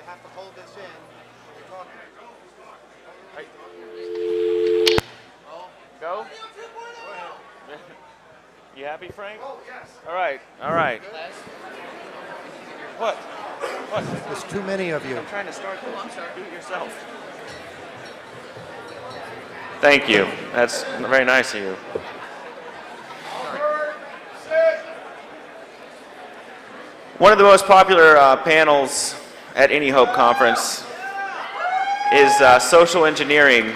have to hold this in when you're talking. Go? You happy, Frank? Oh, yes. All right, all right. What? What? There's too many of you. I'm trying to start this. I'm sorry. Do it yourself. Thank you. That's very nice of you. One of the most popular panels at any Hope conference is social engineering.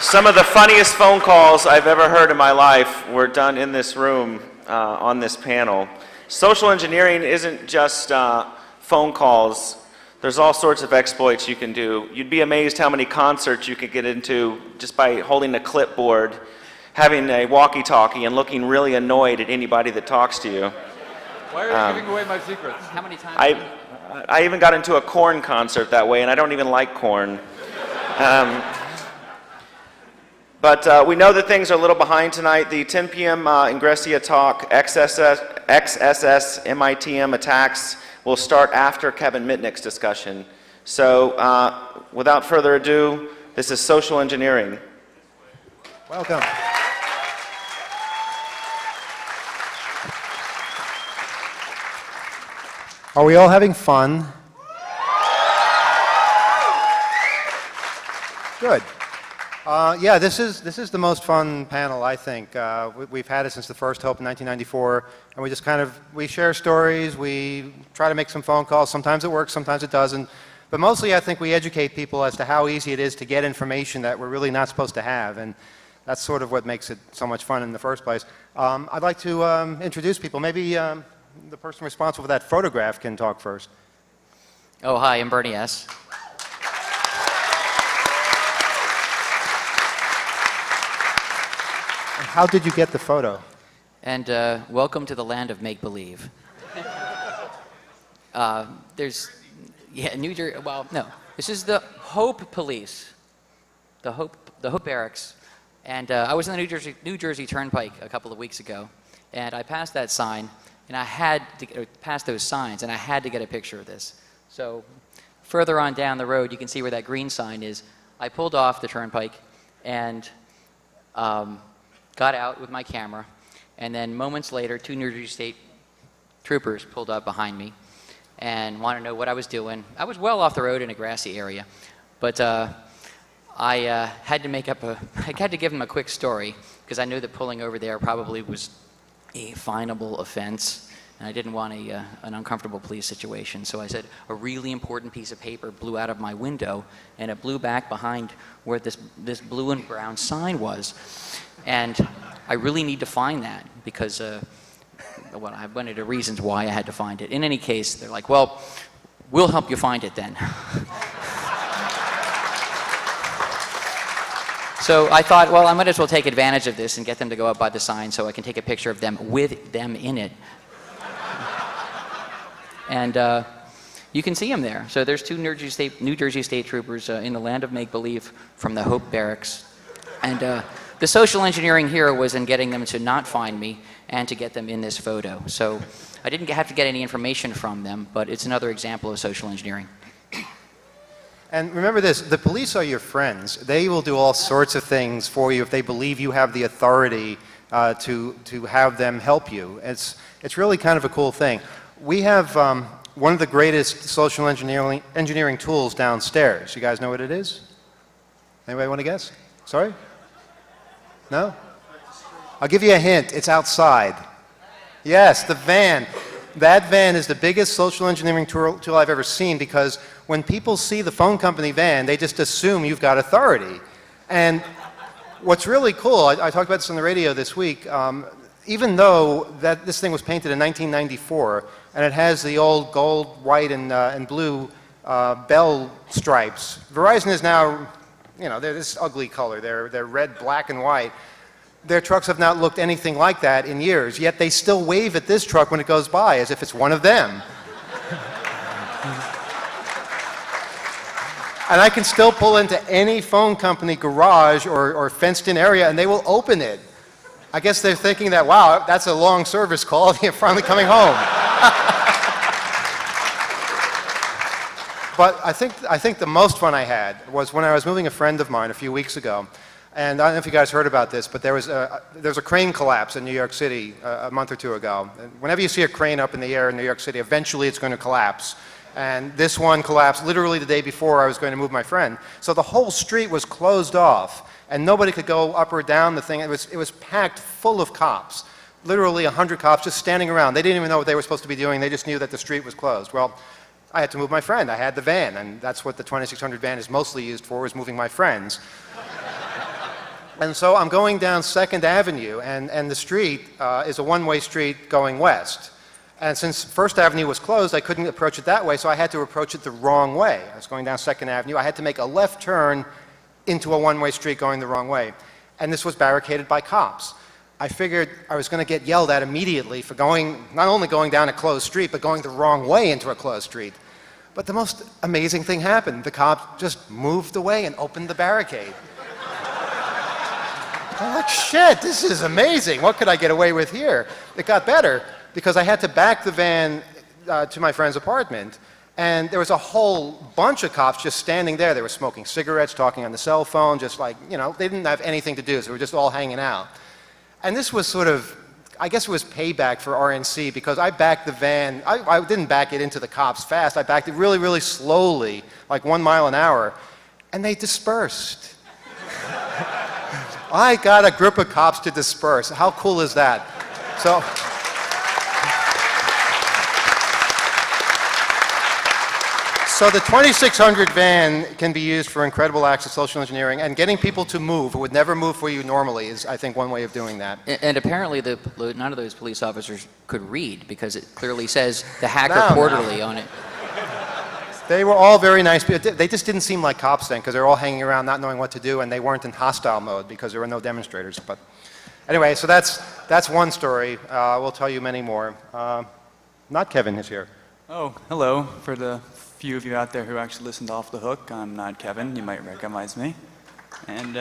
Some of the funniest phone calls I've ever heard in my life were done in this room on this panel. Social engineering isn't just phone calls. There's all sorts of exploits you can do. You'd be amazed how many concerts you could get into just by holding a clipboard, having a walkie-talkie, and looking really annoyed at anybody that talks to you. Why are you giving away my secrets? How many times? I even got into a Korn concert that way, and I don't even like Korn. But we know that things are a little behind tonight. The 10 p.m. Ingressia talk, XSS, MITM attacks, will start after Kevin Mitnick's discussion. So without further ado, this is social engineering. Welcome. Are we all having fun? Good. Yeah, this is the most fun panel, I think. We've had it since the first Hope in 1994, and we just we share stories, we try to make some phone calls. Sometimes it works, sometimes it doesn't. But mostly I think we educate people as to how easy it is to get information that we're really not supposed to have, and that's sort of what makes it so much fun in the first place. I'd like to introduce people. Maybe the person responsible for that photograph can talk first. Oh, hi, I'm Bernie S. How did you get the photo? And welcome to the land of make-believe. New Jersey, well, no. This is the Hope Police, the Hope Barracks. And I was in the New Jersey Turnpike a couple of weeks ago, and I passed that sign, and I had to pass those signs, and I had to get a picture of this. So further on down the road, you can see where that green sign is. I pulled off the Turnpike, and got out with my camera, and then moments later, 2 New Jersey State troopers pulled up behind me and wanted to know what I was doing. I was well off the road in a grassy area, but I had to give them a quick story because I knew that pulling over there probably was a finable offense, and I didn't want an uncomfortable police situation. So I said a really important piece of paper blew out of my window, and it blew back behind where this blue and brown sign was. And I really need to find that because well, I went into reasons why I had to find it. In any case, they're like, well, we'll help you find it then. So I thought, well, I might as well take advantage of this and get them to go up by the sign so I can take a picture of them with them in it. And you can see them there. So there's 2 New Jersey State troopers in the land of make-believe from the Hope Barracks. And the social engineering here was in getting them to not find me and to get them in this photo. So I didn't have to get any information from them, but it's another example of social engineering. And remember this, the police are your friends. They will do all sorts of things for you if they believe you have the authority to have them help you. It's really kind of a cool thing. We have one of the greatest social engineering tools downstairs. You guys know what it is? Anybody want to guess? Sorry? No? I'll give you a hint. It's outside. Yes, the van. That van is the biggest social engineering tool I've ever seen because when people see the phone company van, they just assume you've got authority. And what's really cool, I talked about this on the radio this week, even though this thing was painted in 1994 and it has the old gold, white, and blue bell stripes, Verizon is now, you know, they're this ugly color. They're red, black, and white. Their trucks have not looked anything like that in years, yet they still wave at this truck when it goes by as if it's one of them. And I can still pull into any phone company garage or fenced-in area, and they will open it. I guess they're thinking that, wow, that's a long service call. You're finally coming home. But I think the most fun I had was when I was moving a friend of mine a few weeks ago. And I don't know if you guys heard about this, but there was a crane collapse in New York City a month or two ago. And whenever you see a crane up in the air in New York City, eventually it's going to collapse. And this one collapsed literally the day before I was going to move my friend. So the whole street was closed off, and nobody could go up or down the thing. It was packed full of cops, literally 100 cops just standing around. They didn't even know what they were supposed to be doing. They just knew that the street was closed. Well, I had to move my friend. I had the van, and that's what the 2600 van is mostly used for, is moving my friends. And so I'm going down 2nd Avenue, and the street is a one-way street going west. And since 1st Avenue was closed, I couldn't approach it that way, so I had to approach it the wrong way. I was going down 2nd Avenue. I had to make a left turn into a one-way street going the wrong way. And this was barricaded by cops. I figured I was going to get yelled at immediately for not only going down a closed street, but going the wrong way into a closed street. But the most amazing thing happened. The cop just moved away and opened the barricade. I'm like, shit, this is amazing. What could I get away with here? It got better because I had to back the van to my friend's apartment, and there was a whole bunch of cops just standing there. They were smoking cigarettes, talking on the cell phone, just like, you know, they didn't have anything to do, so they were just all hanging out. And this was sort of, I guess it was payback for RNC because I backed the van. I didn't back it into the cops fast. I backed it really, really slowly, like 1 mile an hour, and they dispersed. I got a group of cops to disperse. How cool is that? So the 2600 van can be used for incredible acts of social engineering, and getting people to move who would never move for you normally is, I think, one way of doing that. And apparently none of those police officers could read because it clearly says the Hacker Quarterly on it. They were all very nice people. They just didn't seem like cops then because they were all hanging around not knowing what to do, and they weren't in hostile mode because there were no demonstrators. But anyway, so that's one story. We'll tell you many more. Not Kevin is here. Oh, hello. For the few of you out there who actually listened to Off the Hook, I'm not Kevin. You might recognize me. And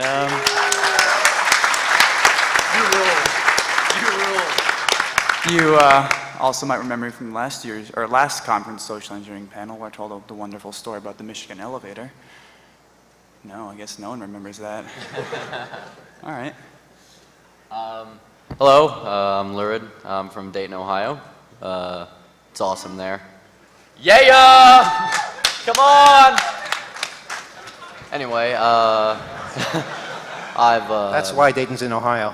you also might remember me from last conference social engineering panel where I told the wonderful story about the Michigan elevator. No, I guess no one remembers that. All right. Hello, I'm Lurid. I'm from Dayton, Ohio. It's awesome there. Yeah! Come on! Anyway, That's why Dayton's in Ohio.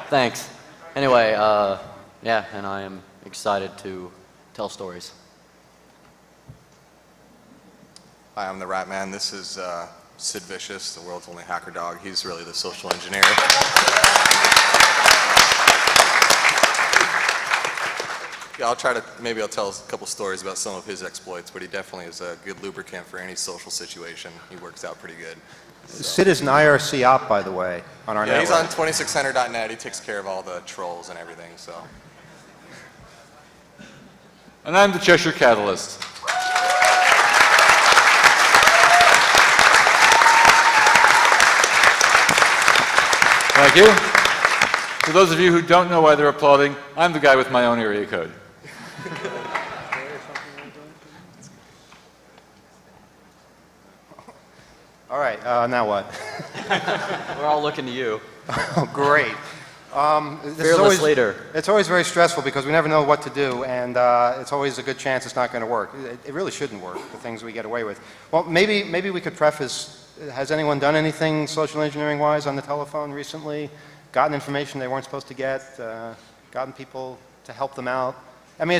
Thanks. Anyway, yeah, and I am excited to tell stories. Hi, I'm the Rat Man. This is Sid Vicious, the world's only hacker dog. He's really the social engineer. Yeah, maybe I'll tell a couple stories about some of his exploits, but he definitely is a good lubricant for any social situation. He works out pretty good. So. Sid is an IRC op, by the way, on our network. He's on 2600.net. He takes care of all the trolls and everything, so. And I'm the Cheshire Catalyst. Thank you. For those of you who don't know why they're applauding, I'm the guy with my own area code. All right, now what? We're all looking to you. Oh, great. Fearless leader. It's always very stressful because we never know what to do, and it's always a good chance it's not going to work. It really shouldn't work, the things we get away with. Well, maybe we could preface, has anyone done anything social engineering-wise on the telephone recently? Gotten information they weren't supposed to get? Gotten people to help them out? I mean,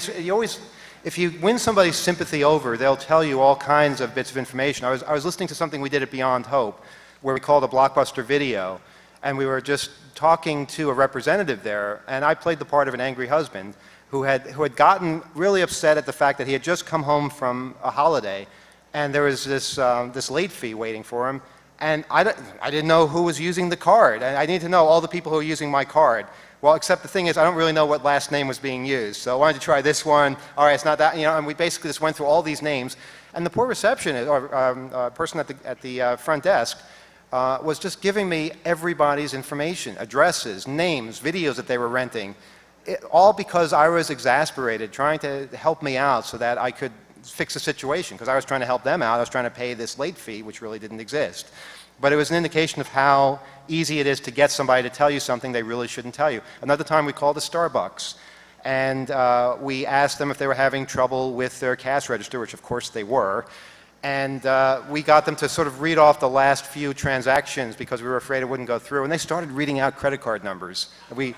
if you win somebody's sympathy over, they'll tell you all kinds of bits of information. I was listening to something we did at Beyond Hope, where we called a Blockbuster video, and we were just talking to a representative there, and I played the part of an angry husband who had gotten really upset at the fact that he had just come home from a holiday, and there was this late fee waiting for him, and I didn't know who was using the card. I need to know all the people who are using my card. Well, except the thing is, I don't really know what last name was being used. So I wanted to try this one. All right, it's not that, you know, and we basically just went through all these names. And the poor receptionist, or person at the front desk, was just giving me everybody's information, addresses, names, videos that they were renting, all because I was exasperated, trying to help me out so that I could fix the situation, because I was trying to help them out. I was trying to pay this late fee, which really didn't exist. But it was an indication of how easy it is to get somebody to tell you something they really shouldn't tell you. Another time we called a Starbucks, and we asked them if they were having trouble with their cash register, which of course they were. And we got them to sort of read off the last few transactions because we were afraid it wouldn't go through. And they started reading out credit card numbers. We're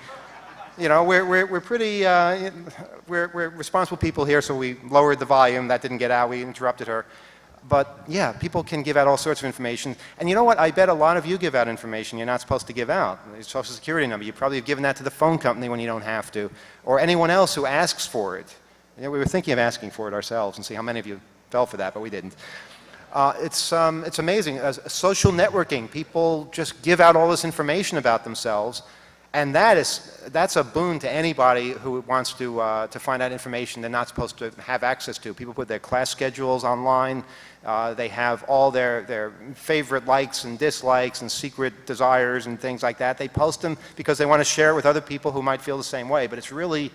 pretty, we're responsible people here, so we lowered the volume. That didn't get out. We interrupted her. But yeah, people can give out all sorts of information. And you know what? I bet a lot of you give out information you're not supposed to give out. Your social security number. You probably have given that to the phone company when you don't have to, or anyone else who asks for it. We were thinking of asking for it ourselves and see how many of you fell for that, but we didn't. It's amazing. Social networking. People just give out all this information about themselves. And that's a boon to anybody who wants to find out information they're not supposed to have access to. People put their class schedules online. They have all their favorite likes and dislikes and secret desires and things like that. They post them because they want to share it with other people who might feel the same way. But it's really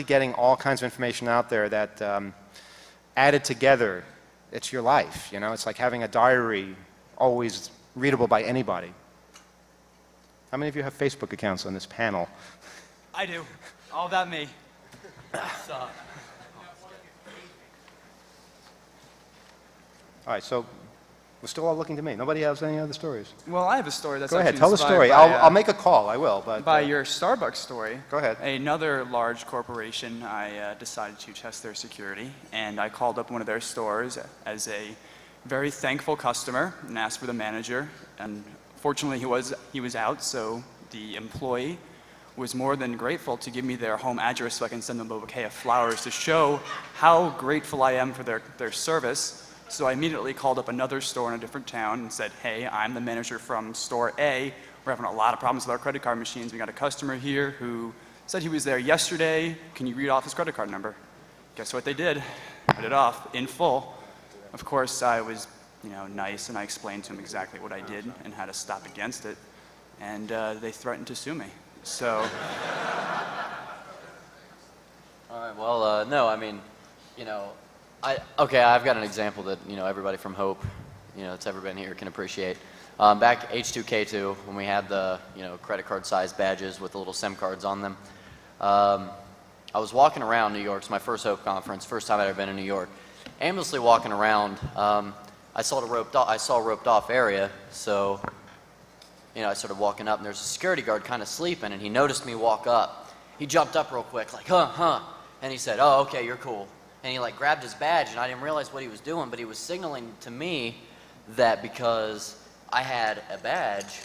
getting all kinds of information out there that added together, it's your life. It's like having a diary always readable by anybody. How many of you have Facebook accounts on this panel? I do. All about me. All right, so we're still all looking to me. Nobody has any other stories? Well, I have a story that's Go ahead, actually tell the inspired story. by, I'll make a call, I will. But by your Starbucks story. Go ahead. Another large corporation, I decided to test their security, and I called up one of their stores as a very thankful customer and asked for the manager. And fortunately, he was out, so the employee was more than grateful to give me their home address so I can send them a bouquet of flowers to show how grateful I am for their service. So I immediately called up another store in a different town and said, hey, I'm the manager from store A. We're having a lot of problems with our credit card machines. We got a customer here who said he was there yesterday. Can you read off his credit card number? Guess what they did? Read it off in full. Of course, I was nice, and I explained to him exactly what I did and how to stop against it. And they threatened to sue me. So. All right, well, no, I mean, I've got an example that, everybody from Hope, that's ever been here can appreciate. Back H2K2, when we had the, credit card size badges with the little SIM cards on them, I was walking around New York. It's my first Hope conference, first time I'd ever been in New York. Aimlessly walking around, I saw a roped off area, so I started walking up, and there's a security guard kind of sleeping, and he noticed me walk up. He jumped up real quick, like, and he said, oh, okay, you're cool. And he like grabbed his badge, and I didn't realize what he was doing, but he was signaling to me that because I had a badge,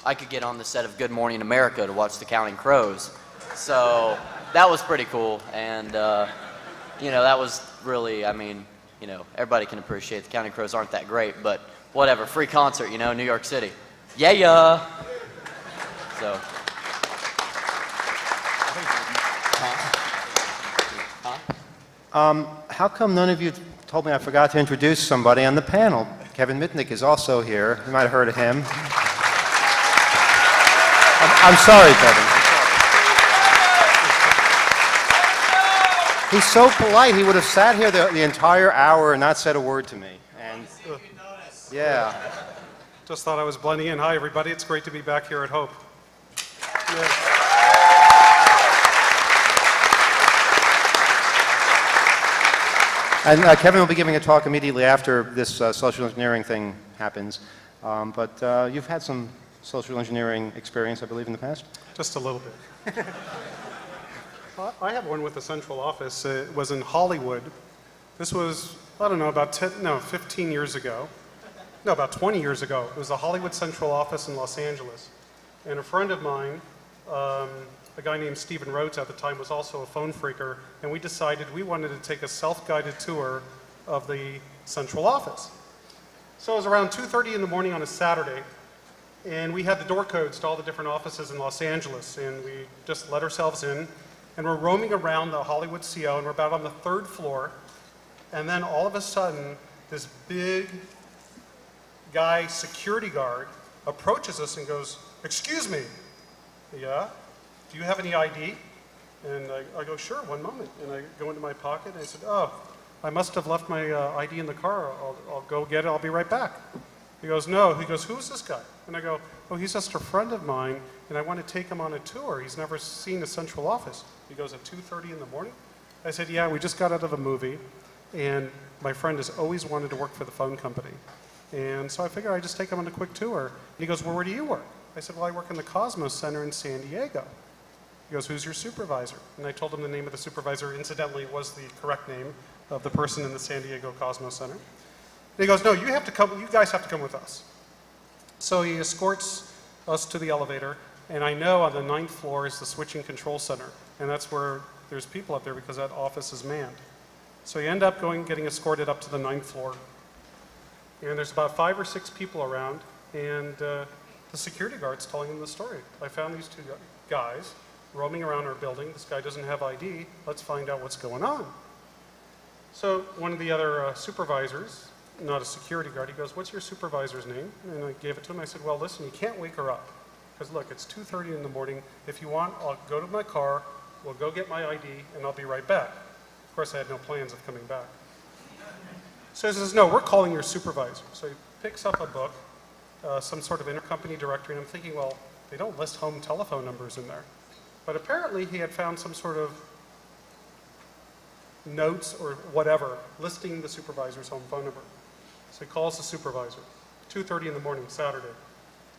I could get on the set of Good Morning America to watch the Counting Crows. So that was pretty cool, and that was really, everybody can appreciate the Counting Crows aren't that great, but whatever, free concert, New York City. Yeah. So. How come none of you told me I forgot to introduce somebody on the panel? Kevin Mitnick is also here. You might have heard of him. I'm sorry, Kevin. He's so polite. He would have sat here the entire hour and not said a word to me. And yeah. Just thought I was blending in. Hi, everybody. It's great to be back here at Hope. And Kevin will be giving a talk immediately after this social engineering thing happens. But you've had some social engineering experience, I believe, in the past? Just a little bit. I have one with the central office. It was in Hollywood. This was, I don't know, about 15 years ago. No, about 20 years ago. It was the Hollywood central office in Los Angeles. And a friend of mine, a guy named Stephen Rhodes at the time, was also a phone phreaker, and we decided we wanted to take a self-guided tour of the central office. So it was around 2:30 in the morning on a Saturday, and we had the door codes to all the different offices in Los Angeles, and we just let ourselves in, and we're roaming around the Hollywood CO, and we're about on the 3rd floor, and then all of a sudden, this big guy, security guard, approaches us and goes, "Excuse me." "Yeah? Do you have any ID?" And I go, "Sure, one moment." And I go into my pocket and I said, "Oh, I must have left my ID in the car. I'll go get it. I'll be right back." He goes, "No." He goes, "Who's this guy?" And I go, "Oh, he's just a friend of mine, and I want to take him on a tour. He's never seen the central office." He goes, "At 2:30 in the morning?" I said, "Yeah, we just got out of a movie, and my friend has always wanted to work for the phone company. And so I figured I'd just take him on a quick tour." And he goes, "Well, where do you work?" I said, "Well, I work in the Cosmos Center in San Diego." He goes, "Who's your supervisor?" And I told him the name of the supervisor. Incidentally, was the correct name of the person in the San Diego Cosmos Center. And he goes, "No, you guys have to come with us." So he escorts us to the elevator, and I know on the 9th floor is the switching control center, and that's where there's people up there because that office is manned. So you end up getting escorted up to the 9th floor, and there's about 5 or 6 people around, and the security guard's telling them the story. "I found these 2 guys roaming around our building. This guy doesn't have ID. Let's find out what's going on." So one of the other supervisors, not a security guard, he goes, "What's your supervisor's name?" And I gave it to him. I said, "Well, listen, you can't wake her up. Because look, it's 2:30 in the morning. If you want, I'll go to my car, we'll go get my ID, and I'll be right back." Of course, I had no plans of coming back. So he says, "No, we're calling your supervisor." So he picks up a book, some sort of intercompany directory, and I'm thinking, well, they don't list home telephone numbers in there. But apparently he had found some sort of notes or whatever listing the supervisor's home phone number. So he calls the supervisor, 2:30 in the morning, Saturday.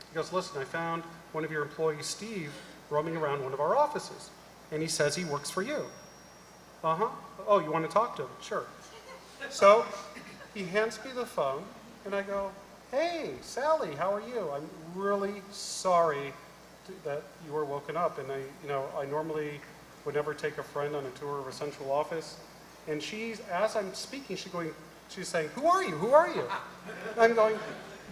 He goes, "Listen, I found one of your employees, Steve, roaming around one of our offices, and he says he works for you." "Uh-huh. Oh, you want to talk to him?" "Sure." So he hands me the phone, and I go, "Hey, Sally, how are you? I'm really sorry that you were woken up, and I normally would never take a friend on a tour of a central office." And as I'm speaking, she's saying, "Who are you? Who are you?" And I'm going,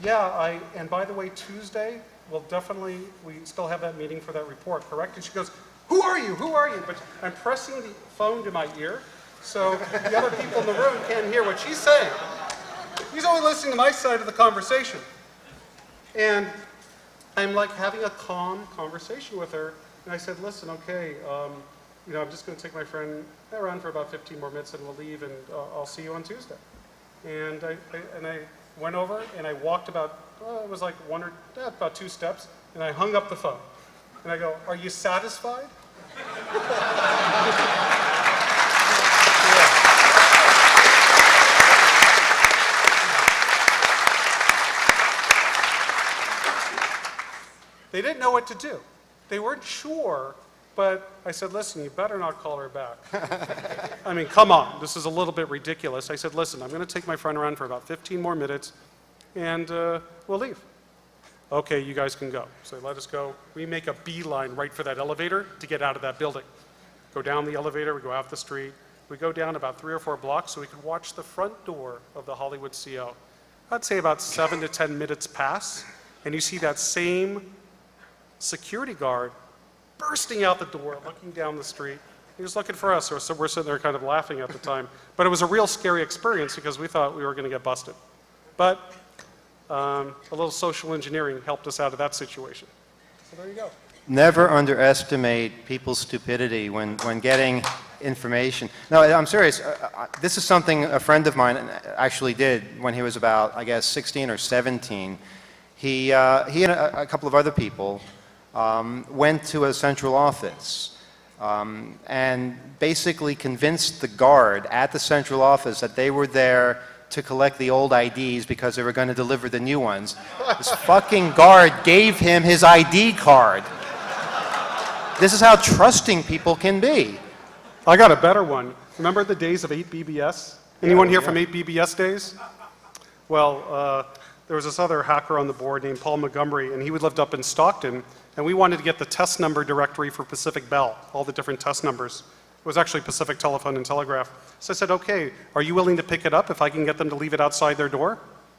"Yeah, and by the way, Tuesday, we still have that meeting for that report, correct?" And she goes, "Who are you? Who are you?" But I'm pressing the phone to my ear, so the other people in the room can't hear what she's saying. He's only listening to my side of the conversation. And I'm like having a calm conversation with her, and I said, "Listen, okay, I'm just going to take my friend around for about 15 more minutes, and we'll leave, and I'll see you on Tuesday." And I went over, and I walked about 2 steps, and I hung up the phone. And I go, "Are you satisfied?" They didn't know what to do. They weren't sure, but I said, "Listen, you better not call her back." I mean, come on, this is a little bit ridiculous. I said, "Listen, I'm going to take my friend around for about 15 more minutes, and we'll leave." "Okay, you guys can go." So they let us go. We make a beeline right for that elevator to get out of that building. Go down the elevator, we go out the street. We go down about 3 or 4 blocks so we could watch the front door of the Hollywood CO. I'd say about 7 to 10 minutes pass, and you see that same security guard bursting out the door, looking down the street. He was looking for us, so we're sitting there kind of laughing at the time. But it was a real scary experience because we thought we were going to get busted. But a little social engineering helped us out of that situation. So there you go. Never underestimate people's stupidity when getting information. No, I'm serious. This is something a friend of mine actually did when he was about, I guess, 16 or 17. He and a couple of other people went to a central office and basically convinced the guard at the central office that they were there to collect the old IDs because they were going to deliver the new ones. This fucking guard gave him his ID card. This is how trusting people can be. I got a better one. Remember the days of 8BBS? Anyone here from 8BBS days? Well, there was this other hacker on the board named Paul Montgomery, and he lived up in Stockton, and we wanted to get the test number directory for Pacific Bell, all the different test numbers. It was actually Pacific Telephone and Telegraph. So I said, "Okay, are you willing to pick it up if I can get them to leave it outside their door?"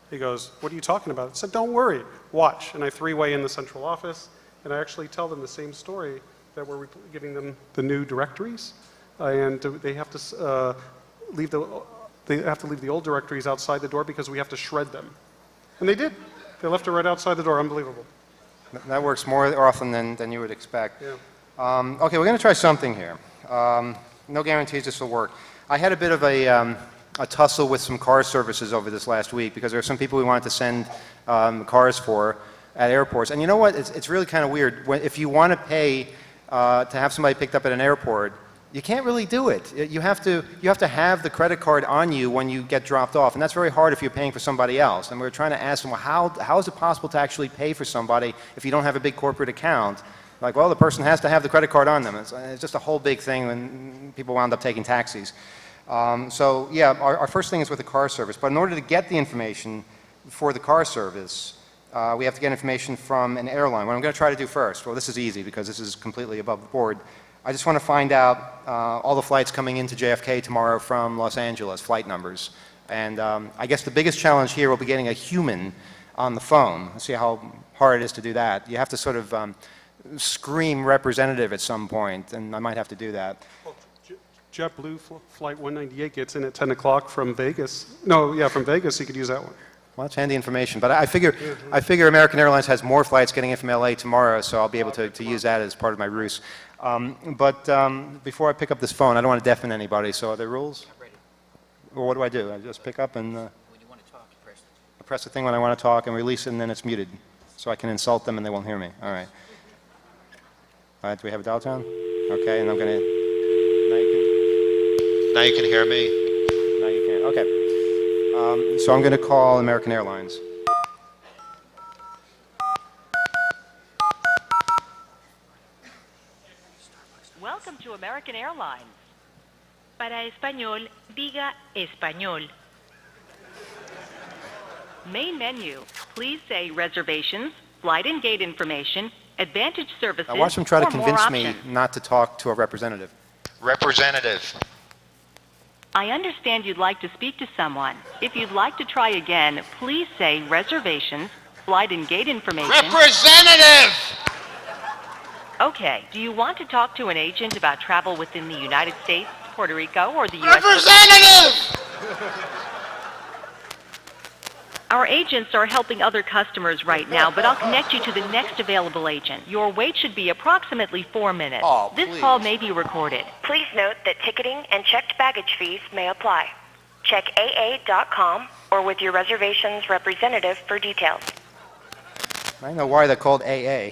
He goes, "What are you talking about?" I said, "Don't worry, watch." And I 3-way in the central office, and I actually tell them the same story, that we're giving them the new directories, and they have to leave the they have to leave the old directories outside the door because we have to shred them. And they did. They left it right outside the door. Unbelievable. That works more often than you would expect. Yeah. Okay, we're going to try something here. No guarantees this will work. I had a bit of a tussle with some car services over this last week because there are some people we wanted to send cars for at airports. And you know what? It's really kind of weird. If you want to pay to have somebody picked up at an airport, you can't really do it. You have to have the credit card on you when you get dropped off, and that's very hard if you're paying for somebody else. And we were trying to ask them, well, how is it possible to actually pay for somebody if you don't have a big corporate account? Like, well, the person has to have the credit card on them. It's just a whole big thing when people wound up taking taxis. So yeah, our first thing is with the car service. But in order to get the information for the car service, we have to get information from an airline. What I'm going to try to do first, well, this is easy because this is completely above the board. I just want to find out all the flights coming into JFK tomorrow from Los Angeles, flight numbers. And I guess the biggest challenge here will be getting a human on the phone. Let's see how hard it is to do that. You have to sort of scream representative at some point, and I might have to do that. Well, JetBlue Flight 198 gets in at 10 o'clock from Vegas. No, yeah, from Vegas, you could use that one. Well, that's handy information. But I figure American Airlines has more flights getting in from LA tomorrow, so I'll be able to use that as part of my ruse. But before I pick up this phone, I don't want to deafen anybody, so are there rules? I'm ready. Well, what do I do? I just pick up and When you want to talk, you press I press the thing when I want to talk and release it, and then it's muted. So I can insult them and they won't hear me. All right. All right, do we have a dial tone? Okay, and I'm going to... Now you can hear me. Now you can. Okay. So I'm going to call American Airlines. Welcome to American Airlines. Para español, diga español. Main menu. Please say reservations, flight and gate information, advantage services, Now watch them try to or more convince me options. not to talk to a representative. Representative. I understand you'd like to speak to someone. If you'd like to try again, please say reservations, flight and gate information. Representative! Okay. Do you want to talk to an agent about travel within the United States, Puerto Rico, or the U.S.? Representative! Our agents are helping other customers right now, but I'll connect you to the next available agent. Your wait should be approximately 4 minutes. Oh, This please. call may be recorded. Please note that ticketing and checked baggage fees may apply. Check AA.com or with your reservations representative for details. I don't know why they're called AA.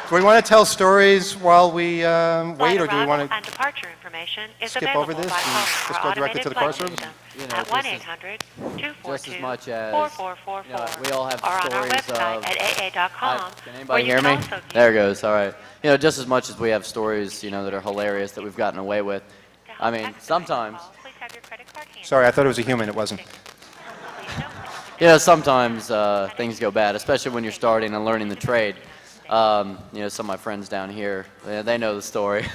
Do we want to tell stories while we wait, or do we want to and departure information is skip available over this by and calling just our go directly to the car automated service? flight You know, at just as much as, 1-800-242-4444 you know, we all have or on our stories website of... at aa.com. Can where anybody you hear can me? also view There it goes, all right. You know, just as much as we have stories, you know, that are hilarious that we've gotten away with. To help I mean, expedite the sometimes, call, please have your credit card handy. Sorry, I thought it was a human. It wasn't. Please note that you know, sometimes things go bad, especially when you're starting and learning the trade. You know, some of my friends down here, they know the story.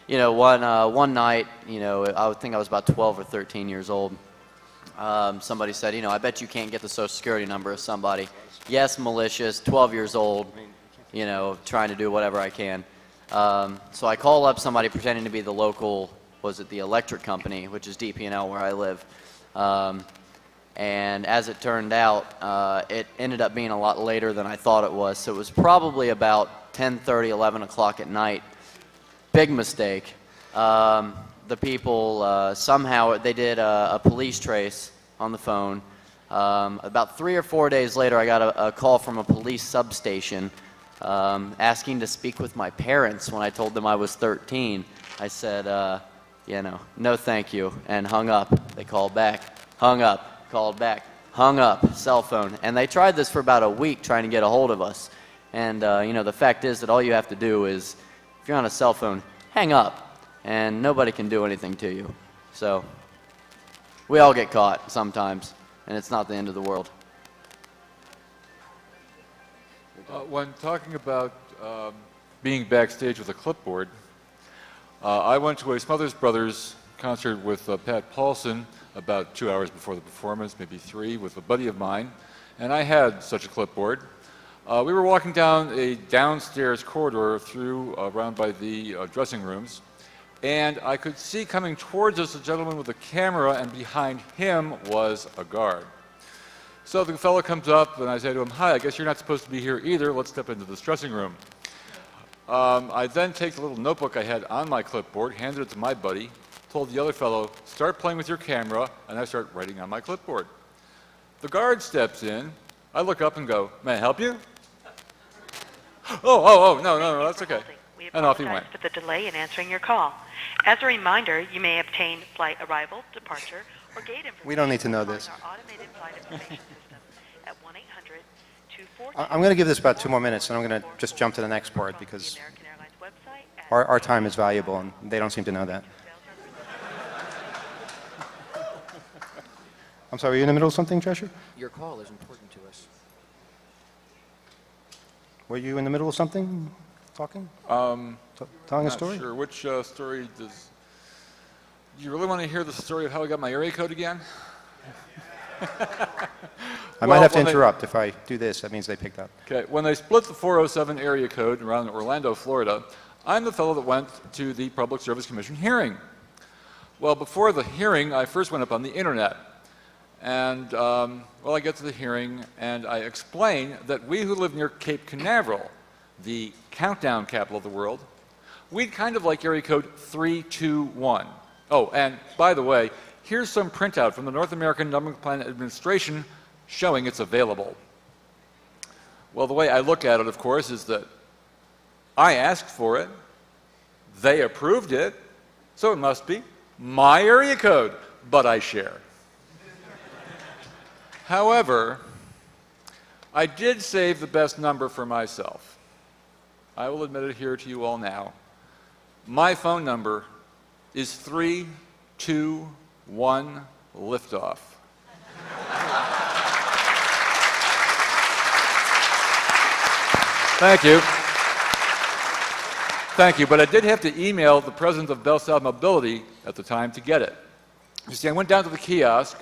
You know, one night, you know, I think I was about 12 or 13 years old. Somebody said, you know, I bet you can't get the social security number of somebody. Yes, malicious, 12 years old, you know, trying to do whatever I can. So I call up somebody pretending to be the local, was it the electric company, which is DP&L where I live. And as it turned out, it ended up being a lot later than I thought it was. So it was probably about 10:30, 11 o'clock at night. Big mistake. The people, somehow, they did a police trace on the phone. About 3 or 4 days later, I got a call from a police substation asking to speak with my parents when I told them I was 13. I said, you know, no thank you, and hung up. They called back, hung up. Called back, hung up, cell phone. And they tried this for about a week trying to get a hold of us. And, you know, the fact is that all you have to do is, if you're on a cell phone, hang up, and nobody can do anything to you. So, we all get caught sometimes, and it's not the end of the world. When talking about being backstage with a clipboard, I went to a Smothers Brothers concert with Pat Paulson about 2 hours before the performance, maybe 3, with a buddy of mine, and I had such a clipboard. We were walking down a downstairs corridor through around by the dressing rooms, and I could see coming towards us a gentleman with a camera, and behind him was a guard. So the fellow comes up, and I say to him, "Hi, I guess you're not supposed to be here either. Let's step into this dressing room." I then take the little notebook I had on my clipboard, handed it to my buddy, told the other fellow, "Start playing with your camera," and I start writing on my clipboard. The guard steps in. I look up and go, "May I help you?" Oh, no, that's okay. We And off he went. apologize for the delay in answering your call. As a reminder, you may obtain flight arrival, departure, or gate information. We don't need to know this. on our automated flight information system at 1-800-242. I'm going to give this about 2 more minutes, and I'm going to just jump to the next part because American Airlines website at our time is valuable, and they don't seem to know that. I'm sorry, are you in the middle of something, Cheshire? Your call is important to us. Were you in the middle of something, talking? Telling a story? Not sure. Which story does... Do you really want to hear the story of how I got my area code again? I might have to interrupt. If I do this, that means they picked up. Okay, when they split the 407 area code around Orlando, Florida, I'm the fellow that went to the Public Service Commission hearing. Well, before the hearing, I first went up on the internet. And, I get to the hearing, and I explain that we who live near Cape Canaveral, the countdown capital of the world, we'd kind of like area code 321. Oh, and by the way, here's some printout from the North American Numbering Plan Administration showing it's available. Well, the way I look at it, of course, is that I asked for it, they approved it, so it must be my area code, but I share. However, I did save the best number for myself. I will admit it here to you all now. My phone number is 321 liftoff. Thank you. Thank you, but I did have to email the president of Bell South Mobility at the time to get it. You see, I went down to the kiosk,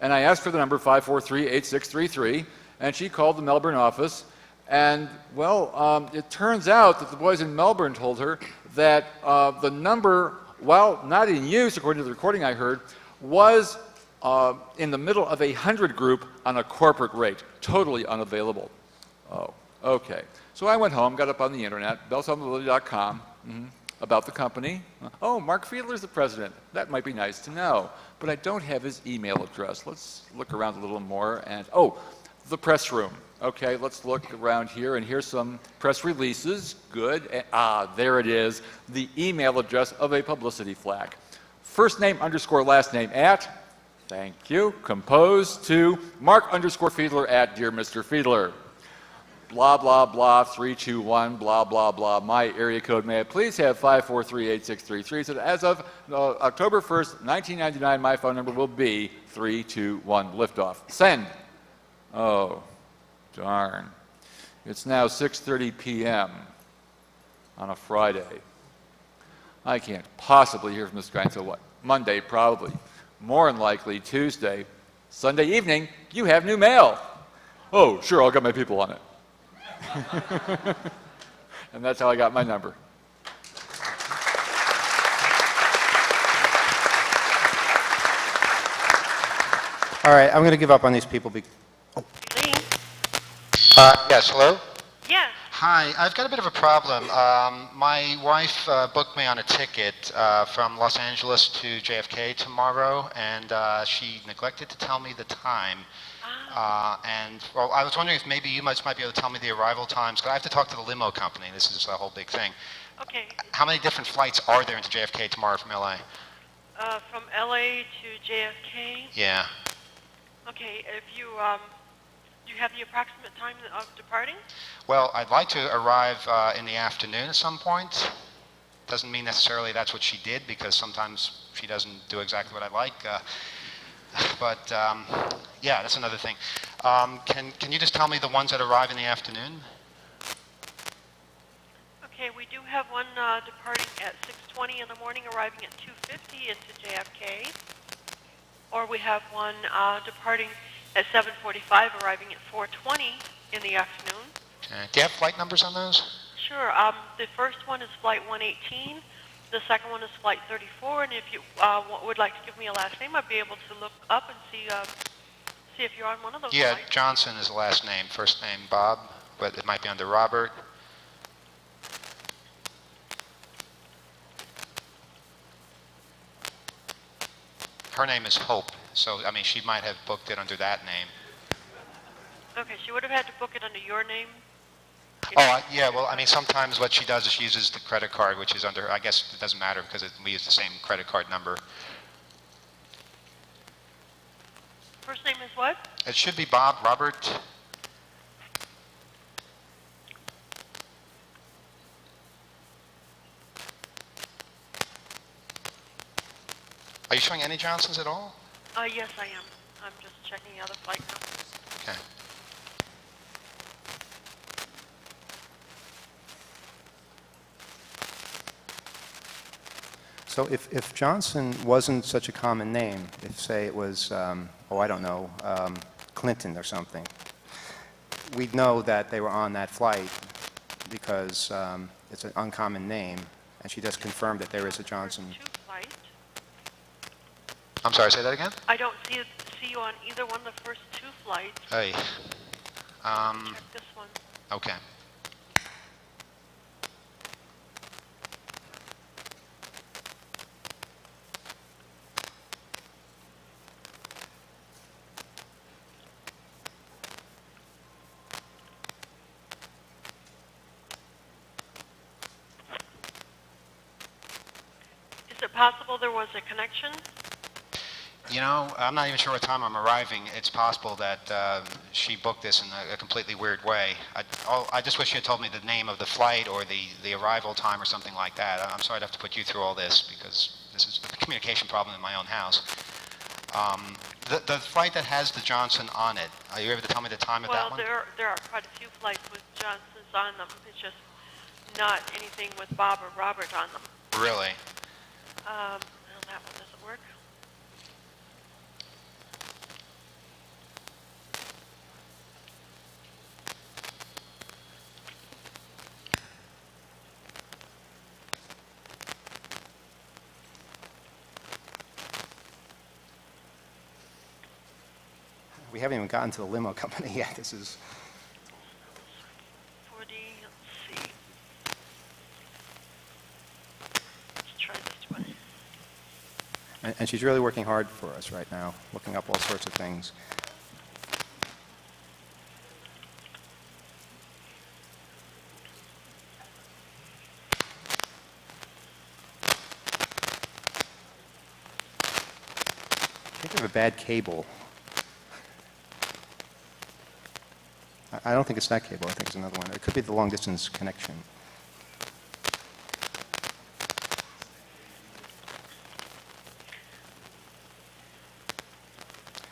and I asked for the number 543-8633, and she called the Melbourne office, and, it turns out that the boys in Melbourne told her that the number, while not in use, according to the recording I heard, was in the middle of a 100 group on a corporate rate, totally unavailable. Oh, okay. So I went home, got up on the internet, bellsouthmobility.com, about the company. Oh, Mark Fiedler's the president. That might be nice to know. But I don't have his email address. Let's look around a little more. And, the press room. Okay, let's look around here. And here's some press releases. Good. There it is. The email address of a publicity flag. First name _ last name at, thank you, composed to Mark _ Fiedler at Dear Mr. Fiedler. Blah, blah, blah, 321, blah, blah, blah. My area code, may I please have 543-8633. So as of October 1st, 1999, my phone number will be 321 liftoff. Send. Oh, darn. It's now 6:30 p.m. on a Friday. I can't possibly hear from this guy until what? Monday, probably. More than likely, Tuesday. Sunday evening, you have new mail. Oh, sure, I'll get my people on it. And that's how I got my number. All right, I'm going to give up on these people. Yes, hello? Yeah. Hi, I've got a bit of a problem. My wife booked me on a ticket from Los Angeles to JFK tomorrow, and she neglected to tell me the time. I was wondering if maybe you might be able to tell me the arrival times, because I have to talk to the limo company. This is a whole big thing. Okay. How many different flights are there into JFK tomorrow from LA? From LA to JFK? Yeah. Okay, if you, do you have the approximate time of departing? Well, I'd like to arrive in the afternoon at some point. Doesn't mean necessarily that's what she did, because sometimes she doesn't do exactly what I like. Yeah, that's another thing. Can you just tell me the ones that arrive in the afternoon? Okay, we do have one departing at 6:20 in the morning, arriving at 2:50 into JFK. Or we have one departing at 7:45, arriving at 4:20 in the afternoon. Do you have flight numbers on those? Sure. The first one is Flight 118. The second one is Flight 34, and if you would like to give me a last name, I'd be able to look up and see if you're on one of those Yeah, flights. Johnson is the last name. First name Bob, but it might be under Robert. Her name is Hope, so I mean she might have booked it under that name. Okay, she would have had to book it under your name. Oh, yeah, well, I mean, sometimes what she does is she uses the credit card, which is under, I guess it doesn't matter because we use the same credit card number. First name is what? It should be Bob, Robert. Are you showing any Johnsons at all? Yes, I am. I'm just checking the other flight numbers. Okay. So if Johnson wasn't such a common name, if say it was, oh I don't know, Clinton or something, we'd know that they were on that flight because it's an uncommon name, and she just confirmed that there is a Johnson. Flight. I'm sorry, say that again? I don't see you on either one of the first two flights. Hey. Check this one. Okay. Is it possible there was a connection? You know, I'm not even sure what time I'm arriving. It's possible that she booked this in a completely weird way. I just wish she had told me the name of the flight or the arrival time or something like that. I'm sorry to have to put you through all this because this is a communication problem in my own house. The flight that has the Johnson on it, are you able to tell me the time of that one? Well, there are quite a few flights with Johnsons on them. It's just not anything with Bob or Robert on them. Really? Well, that one doesn't work. We haven't even gotten to the limo company yet. This is... 40, let's see. Let's try this one. And she's really working hard for us right now, looking up all sorts of things. I think I have a bad cable. I don't think it's that cable. I think it's another one. It could be the long-distance connection.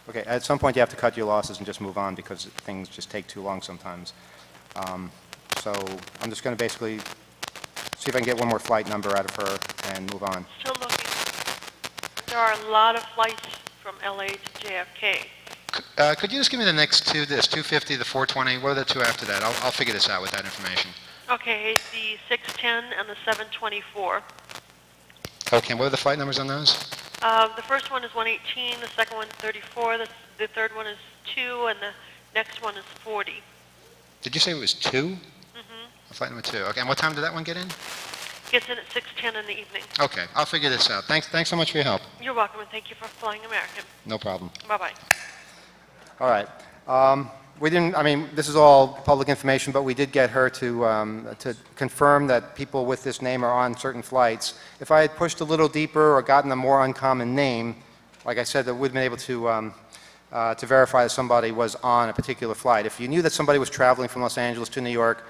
Okay, at some point you have to cut your losses and just move on because things just take too long sometimes. So I'm just going to basically see if I can get one more flight number out of her and move on. Still looking. There are a lot of flights from LA to JFK. Could you just give me the next two, this 250, the 420, what are the two after that? I'll figure this out with that information. Okay, the 610 and the 724. Okay, what are the flight numbers on those? The first one is 118, the second one is 34, the third one is 2, and the next one is 40. Did you say it was 2? Mm-hmm. Flight number 2. Okay, and what time did that one get in? Gets in at 6:10 in the evening. Okay, I'll figure this out. Thanks so much for your help. You're welcome, and thank you for flying American. No problem. Bye-bye. All right. We didn't, I mean, this is all public information, but we did get her to confirm that people with this name are on certain flights. If I had pushed a little deeper or gotten a more uncommon name, like I said, that we'd been able to verify that somebody was on a particular flight. If you knew that somebody was traveling from Los Angeles to New York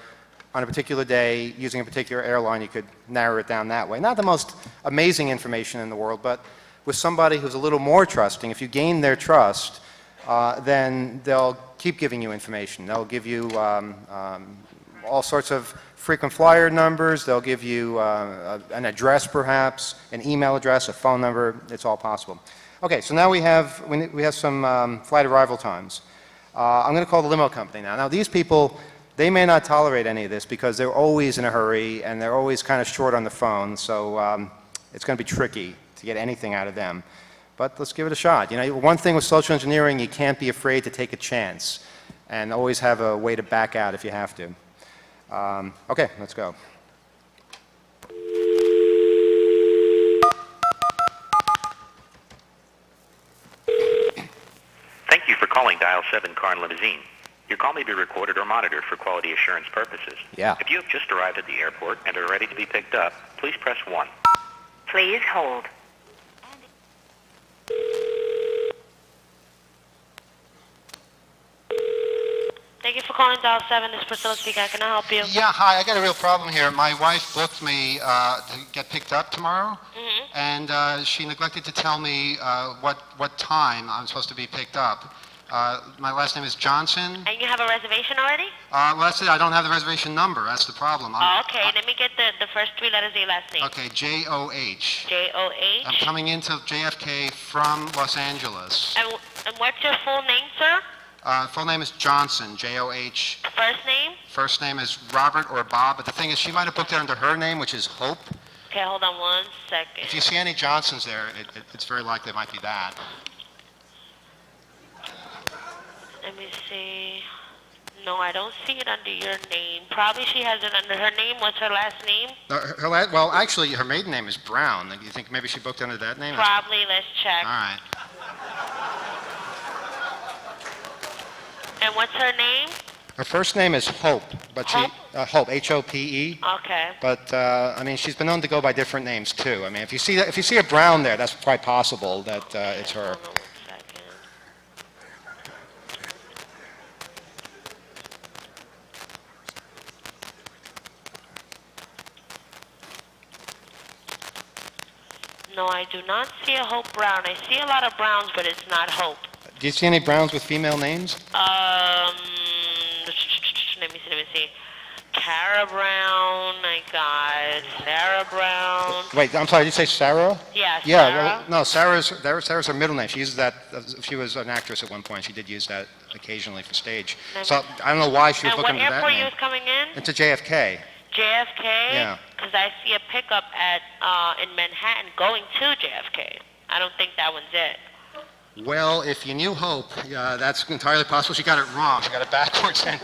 on a particular day using a particular airline, you could narrow it down that way. Not the most amazing information in the world, but with somebody who's a little more trusting, if you gain their trust, then they'll keep giving you information. They'll give you all sorts of frequent flyer numbers. They'll give you an address perhaps, an email address, a phone number. It's all possible. Okay, so now we have some flight arrival times. I'm going to call the limo company now. Now these people, they may not tolerate any of this because they're always in a hurry and they're always kind of short on the phone. So it's going to be tricky to get anything out of them. But let's give it a shot. You know, one thing with social engineering, you can't be afraid to take a chance and always have a way to back out if you have to. Okay, let's go. Thank you for calling Dial 7 Car and Limousine. Your call may be recorded or monitored for quality assurance purposes. Yeah. If you have just arrived at the airport and are ready to be picked up, please press 1. Please hold. Thank you for calling Dial 7. This is Priscilla speaking. How can I help you? Yeah, hi. I got a real problem here. My wife booked me to get picked up tomorrow, and she neglected to tell me what time I'm supposed to be picked up. My last name is Johnson. And you have a reservation already? Well, that's it. I don't have the reservation number. That's the problem. Okay, let me get the first 3 letters of your last name. Okay, J-O-H. J-O-H. I'm coming into JFK from Los Angeles. And what's your full name, sir? Full name is Johnson, J-O-H. First name? First name is Robert or Bob, but the thing is she might have booked it under her name, which is Hope. Okay, hold on 1 second. If you see any Johnsons there, it's very likely it might be that. Let me see. No, I don't see it under your name. Probably she has it under her name. What's her last name? Well, actually, her maiden name is Brown. Do you think maybe she booked under that name? Probably. Let's check. All right. And what's her name? Her first name is Hope, but Hope? Hope, H-O-P-E. Okay. But I mean, she's been known to go by different names too. I mean, if you see a Brown there, that's quite possible that it's her. Hold on 1 second. No, I do not see a Hope Brown. I see a lot of Browns, but it's not Hope. Do you see any Browns with female names? Let me see. Cara Brown, I got Sarah Brown. Wait, I'm sorry, did you say Sarah? Yeah, Yeah, Sarah. well, no, Sarah's her middle name. She uses that, she was an actress at one point. She did use that occasionally for stage. So I don't know why she would And book what under that airport you name. was coming in? Into JFK. JFK? Yeah. Because I see a pickup at in Manhattan going to JFK. I don't think that one's it. Well, if you knew Hope, that's entirely possible. She got it wrong. She got it backwards. And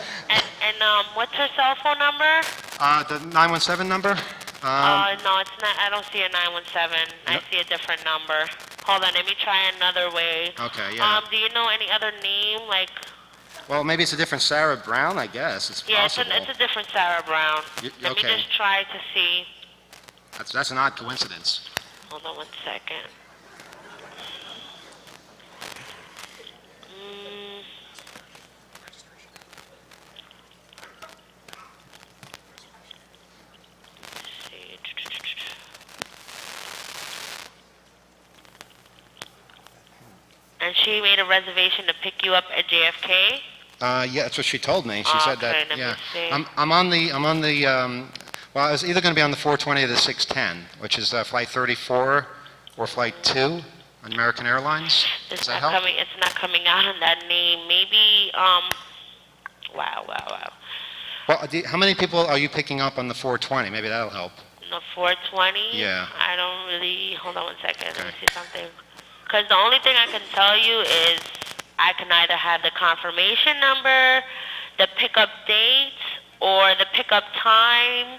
what's her cell phone number? The 917 number? No, it's not. I don't see a 917. I see a different number. Hold on, let me try another way. Okay, yeah. Do you know any other name? Like, Well, maybe it's a different Sarah Brown, I guess. It's yeah, possible. it's a different Sarah Brown. Let me okay. just try to see. That's an odd coincidence. Hold on 1 second. And she made a reservation to pick you up at JFK? Yeah, that's what she told me. She said that. Okay, let me Yeah, see. I'm on the. Well, I was either going to be on the 420 or the 610, which is flight 34 or flight 2 on American Airlines. It's Does that not help? coming. It's not coming out on that name. Maybe. Wow. Well, how many people are you picking up on the 420? Maybe that'll help. The 420. Yeah. I don't really. Hold on 1 second. Let me see something. Because the only thing I can tell you is I can either have the confirmation number, the pickup date, or the pickup time.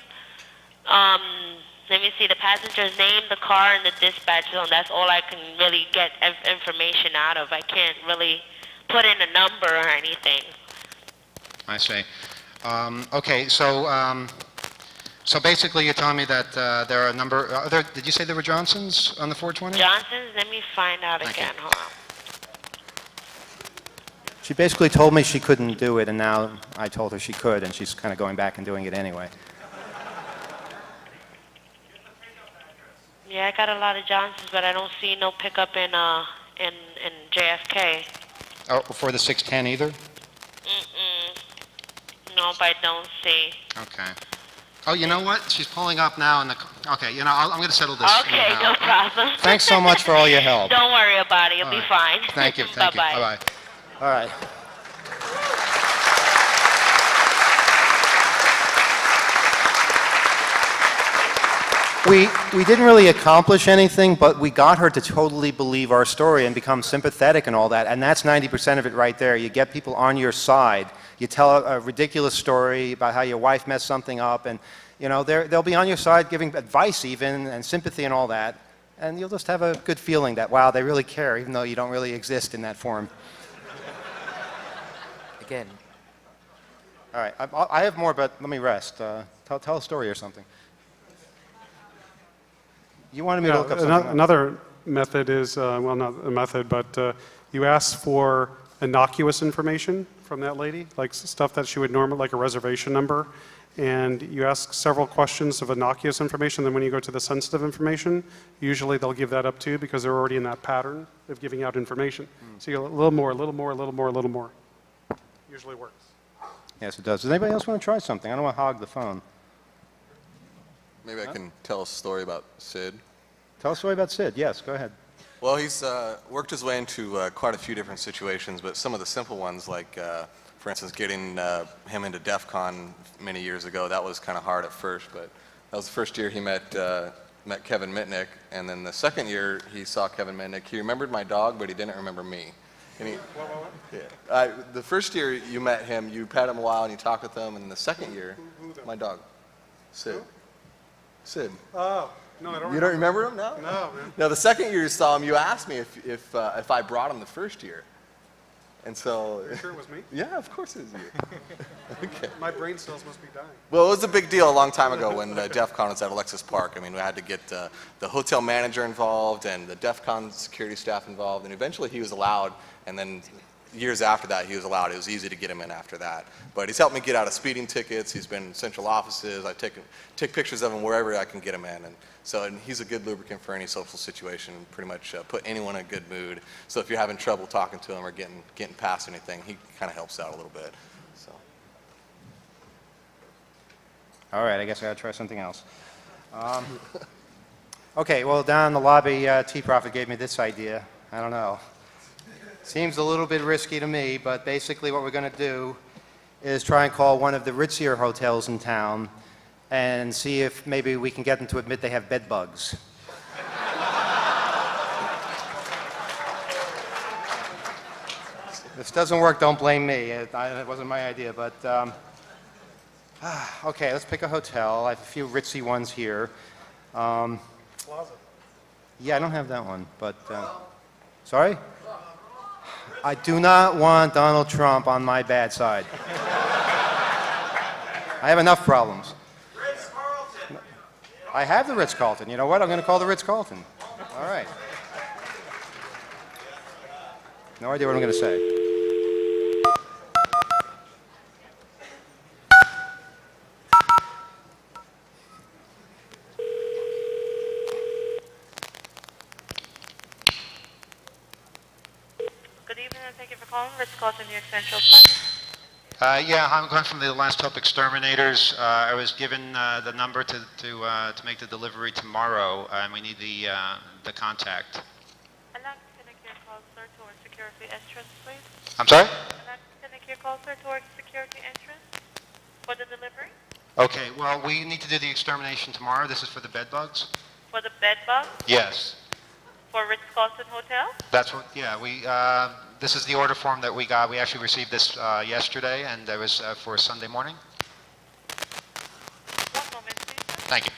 Let me see the passenger's name, the car, and the dispatch zone. That's all I can really get information out of. I can't really put in a number or anything. I see. Okay, so so basically you're telling me that there are a number. Did you say there were Johnsons on the 420? Johnson's. Let me find out Thank again. you. Hold on. She basically told me she couldn't do it, and now I told her she could, and she's kind of going back and doing it anyway. Yeah, I got a lot of Johnsons, but I don't see no pickup in JFK. Oh, for the 610 either? Nope, I don't see. Okay. Oh, you know what? She's pulling up now in the. Okay, you know, I'm going to settle this. Okay, anyhow. no problem. Thanks so much for all your help. Don't worry about it. You'll be fine. Thank you. Thank you. Bye-bye. Bye-bye. All right. We didn't really accomplish anything, but we got her to totally believe our story and become sympathetic and all that, and that's 90% of it right there. You get people on your side. You tell a ridiculous story about how your wife messed something up, and you know they'll be on your side giving advice even and sympathy and all that, and you'll just have a good feeling that, wow, they really care, even though you don't really exist in that form. Again, All right, I have more, but let me rest. Tell a story or something. You wanted me to look up something else. Another method is, well, not a method, but you ask for innocuous information from that lady, like stuff that she would normally, like a reservation number, and you ask several questions of innocuous information. Then when you go to the sensitive information, usually they'll give that up too because they're already in that pattern of giving out information. So you go a little more, a little more, a little more, a little more. Usually works. Yes, it does. Does anybody else want to try something? I don't want to hog the phone. Maybe I can tell a story about Sid. Tell a story about Sid. Yes, go ahead. Well, he's worked his way into quite a few different situations, but some of the simple ones, like, for instance, getting him into DEF CON many years ago, that was kind of hard at first, but that was the first year he met Kevin Mitnick, and then the second year he saw Kevin Mitnick. He remembered my dog, but he didn't remember me. And the first year you met him, you pat him a while and you talked with him, and the second year, my dog, Sid. Sid. Oh, no, I don't. You don't remember him? No. No, man. Now the second year you saw him, you asked me if I brought him the first year, and so. Are you sure it was me? Yeah, of course it was you. Okay. My brain cells must be dying. Well, it was a big deal a long time ago when DEF CON was at Alexis Park. I mean, we had to get the hotel manager involved and the DEF CON security staff involved, and eventually he was allowed, and then years after that he was allowed. It was easy to get him in after that. But he's helped me get out of speeding tickets. He's been in central offices. I take pictures of him wherever I can get him in. And he's a good lubricant for any social situation, pretty much put anyone in a good mood. So if you're having trouble talking to him or getting past anything, he kind of helps out a little bit. So. All right, I guess I got to try something else. Okay, well, down in the lobby, T-Profit gave me this idea. I don't know. Seems a little bit risky to me, but basically what we're going to do is try and call one of the ritzier hotels in town and see if maybe we can get them to admit they have bed bugs. If this doesn't work, don't blame me. It wasn't my idea, but okay, let's pick a hotel. I have a few ritzy ones here. Plaza. Yeah, I don't have that one, but sorry? I do not want Donald Trump on my bad side. I have enough problems. Ritz-Carlton. I have the Ritz-Carlton. You know what? I'm going to call the Ritz-Carlton. All right. No idea what I'm going to say. Good evening, and thank you for calling Ritz-Carlton, New York Central. Yeah, I'm calling from the Last Hope Exterminators. I was given the number to make the delivery tomorrow, and we need the contact. I'd like to connect your call, sir, to our security entrance, please. I'm sorry? I'd like to connect your call, sir, to our security entrance for the delivery. Okay, well, we need to do the extermination tomorrow. This is for the bed bugs? For the bed bug Yes. for Ritz-Carlton Hotel. That's what, yeah, this is the order form that we got. We actually received this yesterday, and it was for Sunday morning. One moment, please. Thank you.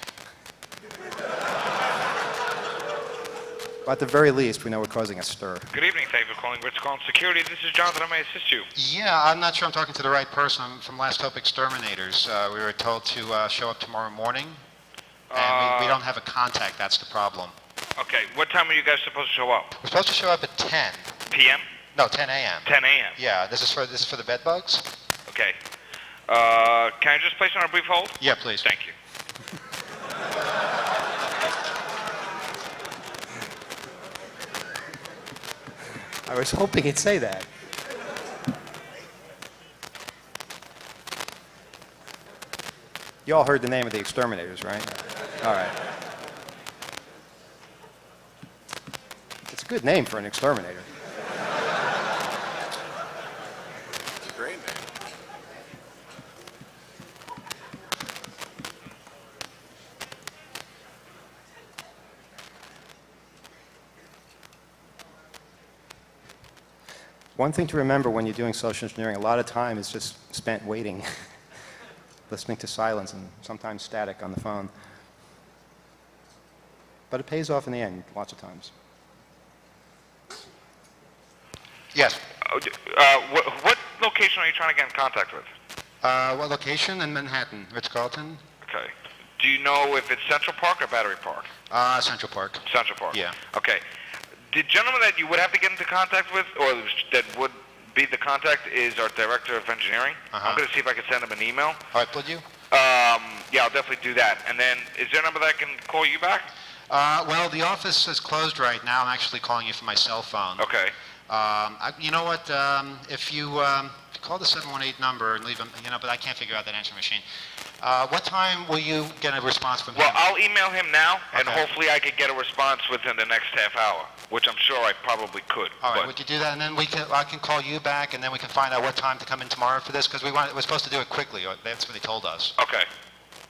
At the very least, we know we're causing a stir. Good evening. Thank you for calling Ritz-Carlton Security. This is Jonathan. How may I assist you? Yeah, I'm not sure I'm talking to the right person. I'm from Last Hope Exterminators. We were told to show up tomorrow morning, and we don't have a contact. That's the problem. Okay. What time are you guys supposed to show up? We're supposed to show up at 10. PM? No, 10 a.m. 10 a.m. Yeah, this is for the bed bugs? Okay. Can I just place you on a brief hold? Yeah, please. Thank you. I was hoping he'd say that. You all heard the name of the exterminators, right? All right. It's a good name for an exterminator. It's a great name. One thing to remember when you're doing social engineering, a lot of time is just spent waiting, listening to silence and sometimes static on the phone. But it pays off in the end, lots of times. Yes. What location are you trying to get in contact with? What location? In Manhattan, Ritz-Carlton. Okay. Do you know if it's Central Park or Battery Park? Central Park. Central Park. Yeah. Okay. The gentleman that you would have to get into contact with, or that would be the contact, is our Director of Engineering. I'm going to see if I can send him an email. All right, would you? Yeah, I'll definitely do that. And then, is there a number that I can call you back? Well, the office is closed right now. I'm actually calling you from my cell phone. Okay. You know what? If you call the 718 number and leave them, but I can't figure out that answering machine. What time will you get a response from him? Well, I'll email him now, and hopefully I could get a response within the next half hour, which I'm sure I probably could. All right, would you do that, and then I can call you back, and then we can find out what time to come in tomorrow for this, because we're supposed to do it quickly. That's what they told us. Okay.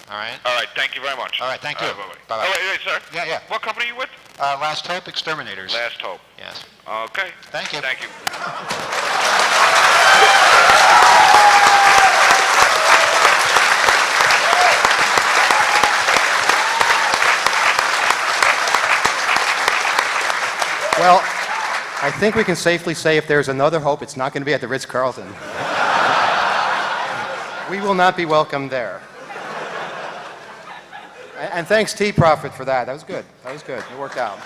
All right. All right. Thank you very much. All right. Thank you. Bye-bye. Bye-bye. Oh, wait, sir. Yeah. What company are you with? Last Hope Exterminators. Last Hope. Yes. Okay. Thank you. Thank you. Well, I think we can safely say if there's another Hope, it's not going to be at the Ritz-Carlton. We will not be welcome there. And thanks T-Profit for that. That was good. That was good. It worked out.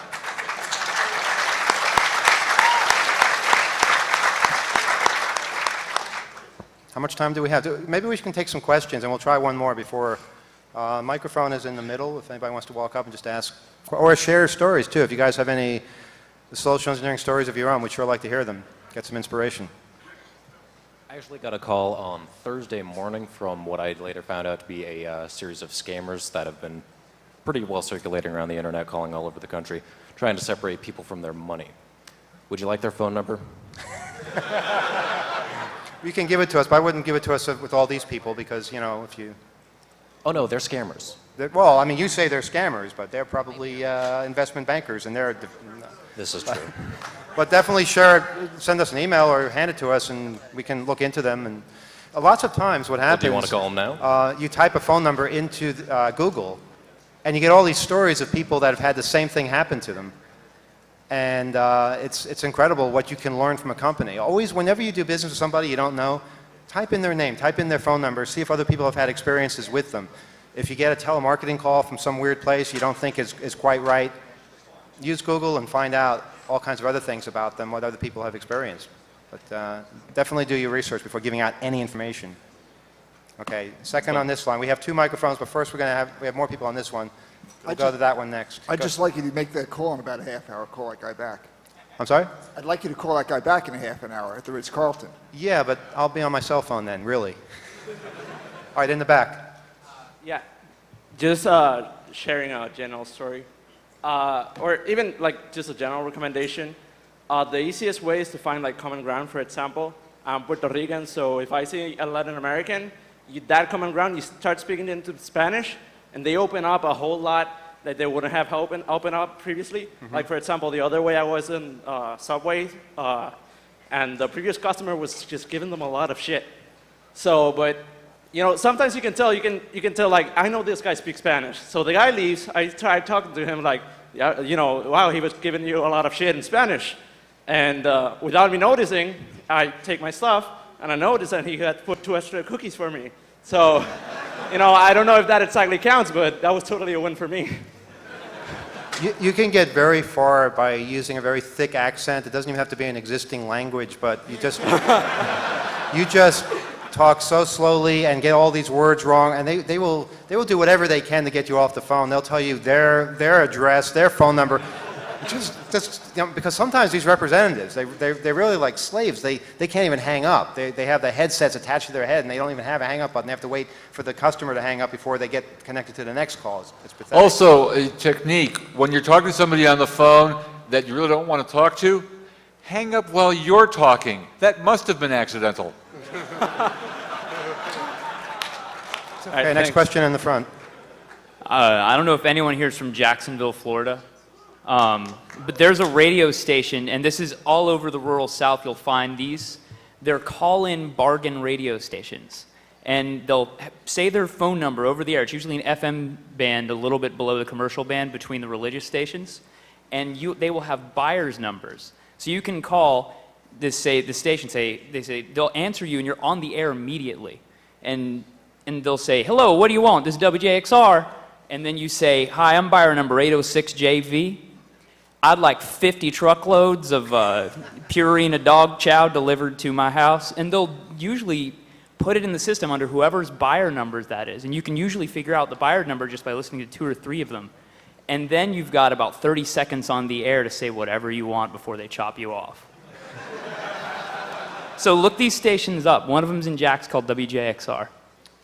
How much time do we have? Maybe we can take some questions, and we'll try one more before. Microphone is in the middle, if anybody wants to walk up and just ask. Or share stories, too. If you guys have any social engineering stories of your own, we'd sure like to hear them. Get some inspiration. I actually got a call on Thursday morning from what I later found out to be a series of scammers that have been pretty well circulating around the internet, calling all over the country, trying to separate people from their money. Would you like their phone number? You can give it to us, but I wouldn't give it to us with all these people because, if you... Oh, no, they're scammers. Well, I mean, you say they're scammers, but they're probably investment bankers, and they're... This is true. But definitely share it, send us an email or hand it to us, and we can look into them. And lots of times what happens... Do you want to call them now? You type a phone number into Google, and you get all these stories of people that have had the same thing happen to them. And it's incredible what you can learn from a company. Always, whenever you do business with somebody you don't know, type in their name, type in their phone number, see if other people have had experiences with them. If you get a telemarketing call from some weird place you don't think is quite right, use Google and find out all kinds of other things about them, what other people have experienced. But definitely do your research before giving out any information. Okay, second on this line. We have two microphones, but first we have more people on this one. We'll go to that one next. I'd just like you to make that call in about a half hour, call that guy back. I'm sorry? I'd like you to call that guy back in a half an hour at the Ritz-Carlton. Yeah, but I'll be on my cell phone then, really. All right, in the back. Yeah, just sharing a general story, or even like just a general recommendation. The easiest way is to find like common ground. For example, I'm Puerto Rican, so if I see a Latin American, that common ground, you start speaking into Spanish, and they open up a whole lot that they wouldn't have open up previously. Mm-hmm. Like for example, the other way I was in Subway, and the previous customer was just giving them a lot of shit. So, but sometimes you can tell like, I know this guy speaks Spanish. So the guy leaves, I try talking to him like, yeah, wow, he was giving you a lot of shit in Spanish. And without me noticing, I take my stuff, and I notice that he had put 2 extra cookies for me. So, I don't know if that exactly counts, but that was totally a win for me. You can get very far by using a very thick accent. It doesn't even have to be an existing language, but you just talk so slowly and get all these words wrong, and they will do whatever they can to get you off the phone. They'll tell you their address, their phone number, because sometimes these representatives, they're really like slaves. They can't even hang up. They have the headsets attached to their head, and they don't even have a hang up button. They have to wait for the customer to hang up before they get connected to the next call. It's pathetic. Also, a technique, when you're talking to somebody on the phone that you really don't want to talk to, hang up while you're talking. That must have been accidental. Okay, next question in the front. I don't know if anyone here is from Jacksonville, Florida. But there's a radio station, and this is all over the rural South. You'll find these. They're call-in bargain radio stations. And they'll say their phone number over the air. It's usually an FM band a little bit below the commercial band between the religious stations. And they will have buyer's numbers. So you can call the station, they'll answer you and you're on the air immediately. And they'll say, hello, what do you want? This is WJXR. And then you say, hi, I'm buyer number 806JV. I'd like 50 truckloads of Purina dog chow delivered to my house. And they'll usually put it in the system under whoever's buyer numbers that is. And you can usually figure out the buyer number just by listening to 2 or 3 of them. And then you've got about 30 seconds on the air to say whatever you want before they chop you off. So look these stations up. One of them's in Jack's called WJXR.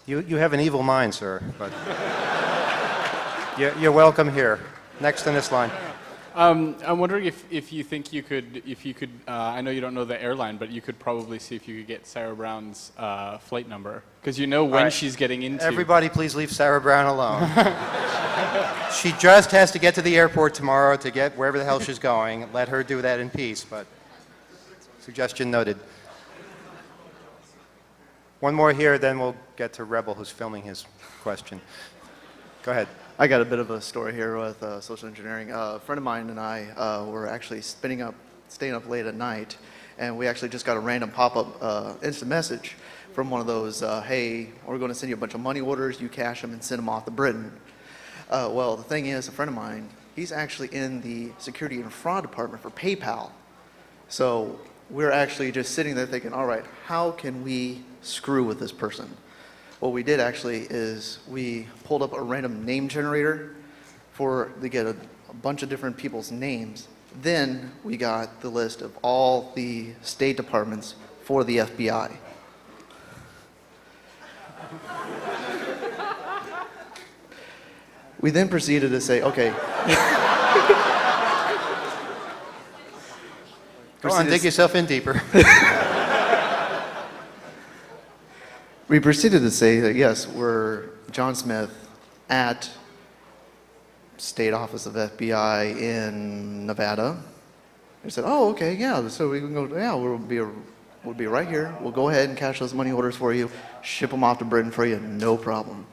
You have an evil mind, sir, but you're welcome here. Next in this line. I'm wondering if you think you could, I know you don't know the airline, but you could probably see if you could get Sarah Brown's flight number. Because you know when she's getting into... Everybody please leave Sarah Brown alone. She just has to get to the airport tomorrow to get wherever the hell she's going. Let her do that in peace, but suggestion noted. One more here, then we'll get to Rebel, who's filming his question. Go ahead. I got a bit of a story here with social engineering. A friend of mine and I were actually staying up late at night, and we actually just got a random pop-up instant message from one of those, hey, we're going to send you a bunch of money orders, you cash them and send them off to Britain. Well, the thing is, a friend of mine, he's actually in the security and fraud department for PayPal. So we're actually just sitting there thinking, all right, how can we screw with this person? What we did actually is we pulled up a random name generator to get a bunch of different people's names. Then we got the list of all the State Departments for the FBI. We then proceeded to say, okay. Go on, dig yourself in deeper. We proceeded to say that, yes, we're John Smith at State Office of FBI in Nevada. They said, oh, okay, yeah, so we can go, yeah, we'll be right here. We'll go ahead and cash those money orders for you, ship them off to Britain for you, no problem.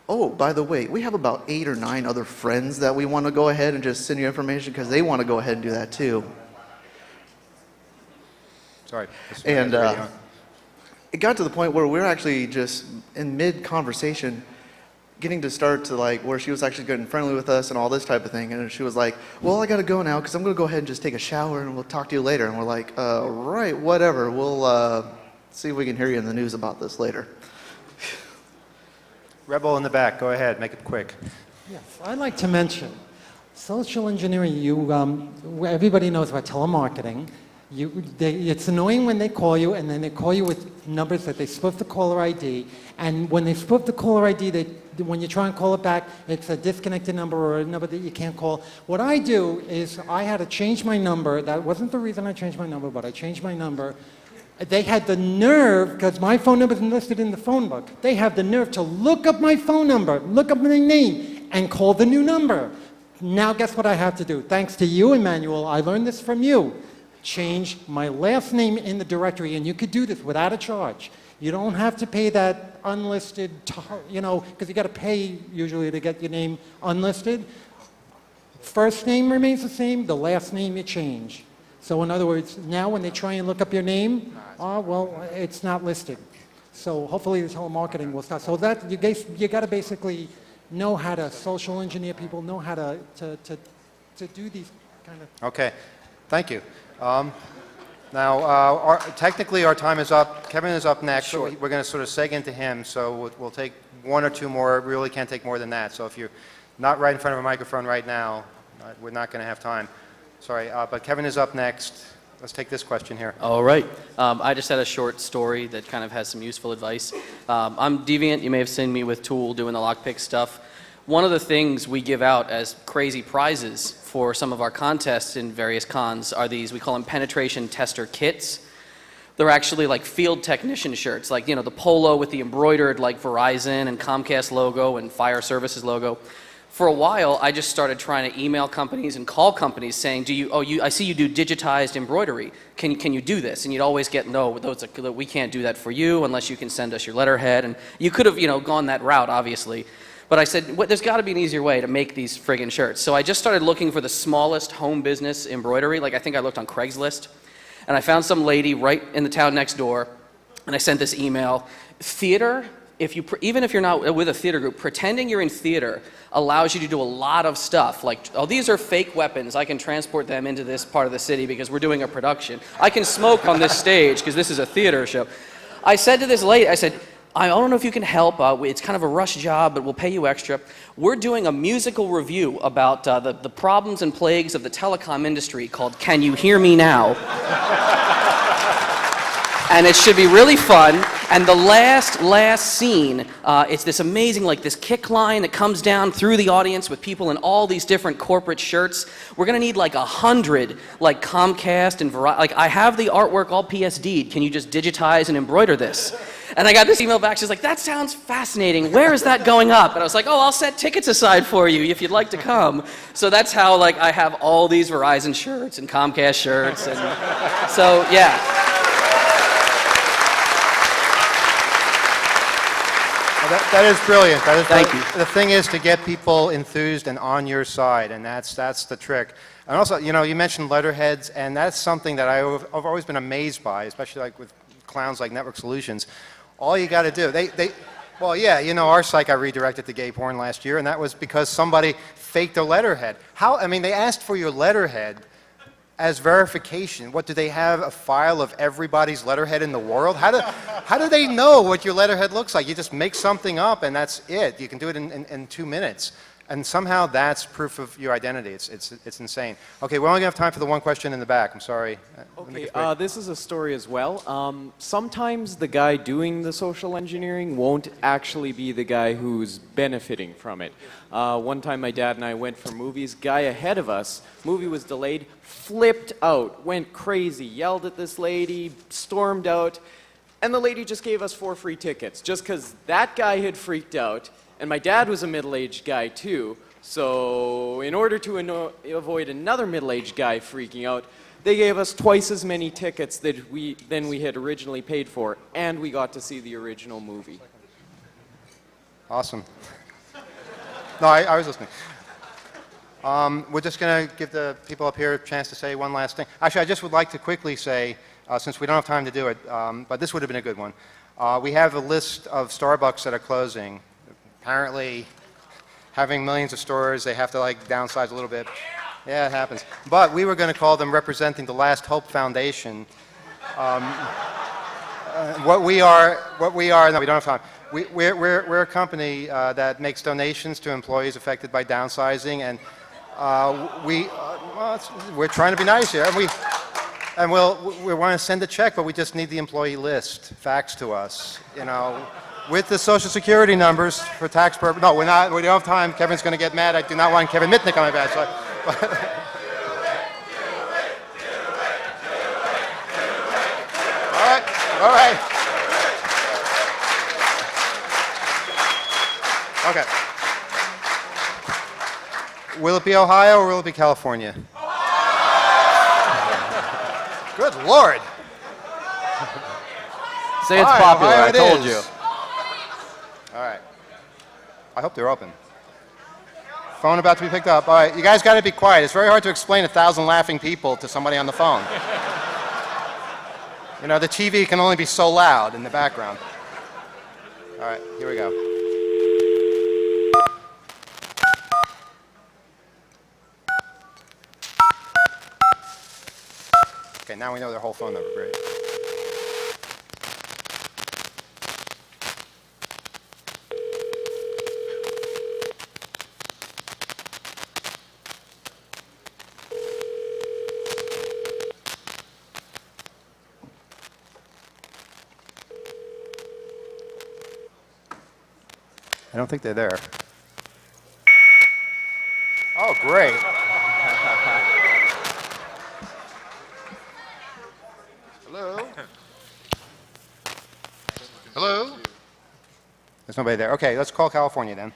Oh, by the way, we have about 8 or 9 other friends that we want to go ahead and just send you information because they want to go ahead and do that too. Sorry. And it got to the point where we were actually just in mid-conversation getting to start to like where she was actually getting friendly with us and all this type of thing. And she was like, well, I got to go now because I'm going to go ahead and just take a shower and we'll talk to you later. And we're like, right, whatever. We'll see if we can hear you in the news about this later. Rebel in the back, go ahead, make it quick. Yes, I'd like to mention social engineering. Everybody knows about telemarketing. It's annoying when they call you, and then they call you with numbers that they spoof the caller ID. And when they spoof the caller ID, when you try and call it back, it's a disconnected number or a number that you can't call. What I do is I had to change my number. That wasn't the reason I changed my number, but I changed my number. They had the nerve, because my phone number isn't listed in the phone book, they have the nerve to look up my phone number, look up my name, and call the new number. Now guess what I have to do? Thanks to you, Emmanuel, I learned this from you. Change my last name in the directory, and you could do this without a charge. You don't have to pay that unlisted, because you got to pay usually to get your name unlisted. First name remains the same, the last name you change. So in other words, now when they try and look up your name, well, it's not listed. So hopefully the telemarketing will start. So that you got to basically know how to social engineer people, know how to do these kind of. Okay, thank you. Technically our time is up. Kevin is up next. Sure. We're going to sort of seg into him, so we'll take 1 or 2 more. We really can't take more than that. So if you're not right in front of a microphone right now, we're not going to have time. Sorry, but Kevin is up next. Let's take this question here. All right. I just had a short story that kind of has some useful advice. I'm Deviant. You may have seen me with Tool doing the lockpick stuff. One of the things we give out as crazy prizes for some of our contests in various cons are these, we call them penetration tester kits. They're actually like field technician shirts, like, the polo with the embroidered like Verizon and Comcast logo and Fire Services logo. For a while, I just started trying to email companies and call companies saying, I see you do digitized embroidery. Can you do this? And you'd always get, no, we can't do that for you unless you can send us your letterhead. And you could have, gone that route, obviously. But I said, there's got to be an easier way to make these friggin' shirts. So I just started looking for the smallest home business embroidery. Like, I think I looked on Craigslist. And I found some lady right in the town next door. And I sent this email. Theater, even if you're not with a theater group, pretending you're in theater allows you to do a lot of stuff. Like, oh, these are fake weapons. I can transport them into this part of the city because we're doing a production. I can smoke on this stage because this is a theater show. I said to this lady, I said, I don't know if you can help. It's kind of a rush job, but we'll pay you extra. We're doing a musical review about the problems and plagues of the telecom industry called Can You Hear Me Now? And it should be really fun. And the last scene, it's this amazing, like this kick line that comes down through the audience with people in all these different corporate shirts. We're gonna need like 100, like Comcast and Verizon. Like, I have the artwork all PSD'd. Can you just digitize and embroider this? And I got this email back. She's like, that sounds fascinating. Where is that going up? And I was like, oh, I'll set tickets aside for you if you'd like to come. So that's how, like, I have all these Verizon shirts and Comcast shirts. And so, yeah. That is brilliant. Thank you. The thing is to get people enthused and on your side, and that's the trick. And also, you mentioned letterheads, and that's something that I've always been amazed by, especially like with clowns like Network Solutions. All you got to do, well, yeah, our site got redirected to gay porn last year, and that was because somebody faked a letterhead. They asked for your letterhead as verification. What, do they have a file of everybody's letterhead in the world? How do they know what your letterhead looks like? You just make something up and that's it. You can do it in 2 minutes. And somehow that's proof of your identity. It's insane. Okay, we're only going to have time for the one question in the back. I'm sorry. Okay, this is a story as well. Sometimes the guy doing the social engineering won't actually be the guy who's benefiting from it. One time my dad and I went for movies. Guy ahead of us, movie was delayed, flipped out, went crazy, yelled at this lady, stormed out, and the lady just gave us 4 free tickets just because that guy had freaked out. And my dad was a middle-aged guy too, so in order to avoid another middle-aged guy freaking out, they gave us twice as many tickets than we had originally paid for, and we got to see the original movie. Awesome. No, I was listening. We're just going to give the people up here a chance to say one last thing. Actually, I just would like to quickly say, since we don't have time to do it, but this would have been a good one. We have a list of Starbucks that are closing. Apparently, having millions of stores, they have to like downsize a little bit. Yeah, it happens. But we were going to call them representing the Last Hope Foundation. What we are, no, we don't have time. We're a company that makes donations to employees affected by downsizing, and we're trying to be nice here. And we want to send a check, but we just need the employee list faxed to us, with the Social Security numbers for tax purposes. No, we don't have time. Kevin's going to get mad. I do not want Kevin Mitnick on my back. All right. Okay. Will it be Ohio or will it be California? Good Lord. Say it's popular, Ohio I told you. All right. I hope they're open. Phone about to be picked up. All right, you guys got to be quiet. It's very hard to explain 1,000 laughing people to somebody on the phone. The TV can only be so loud in the background. All right, here we go. Okay, now we know their whole phone number. Great. I don't think they're there. Oh, great. Hello? Hello? There's nobody there. Okay, let's call California then.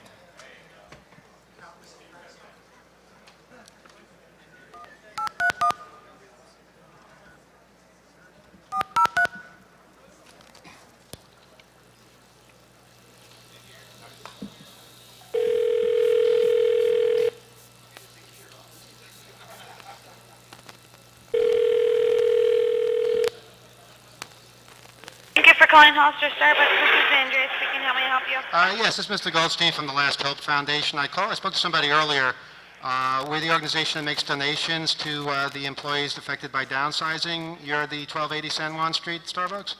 calling Hollister Starbucks. This is Andrea speaking. How may I help you? Yes, this is Mr. Goldstein from the Last Hope Foundation. I spoke to somebody earlier. We're the organization that makes donations to the employees affected by downsizing. You're the 1280 San Juan Street Starbucks?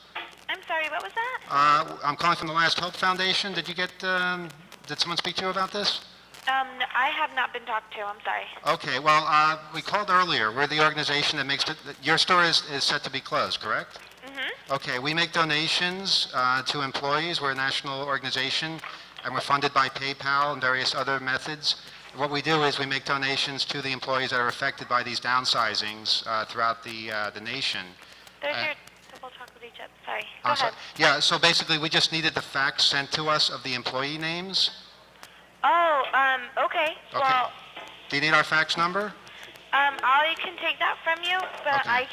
I'm sorry, what was that? I'm calling from the Last Hope Foundation. Did someone speak to you about this? I have not been talked to. I'm sorry. Okay, well, we called earlier. We're the organization that makes, your store is set to be closed, correct? Mm-hmm. Okay, we make donations to employees. We're a national organization, and we're funded by PayPal and various other methods. What we do is we make donations to the employees that are affected by these downsizings throughout the nation. There's your double chocolate chip. Sorry. Go I'm ahead. sorry. Yeah, so basically we just needed the facts sent to us of the employee names. Oh, okay. Okay. Well, Do you need our fax number? I can take that from you, but Okay.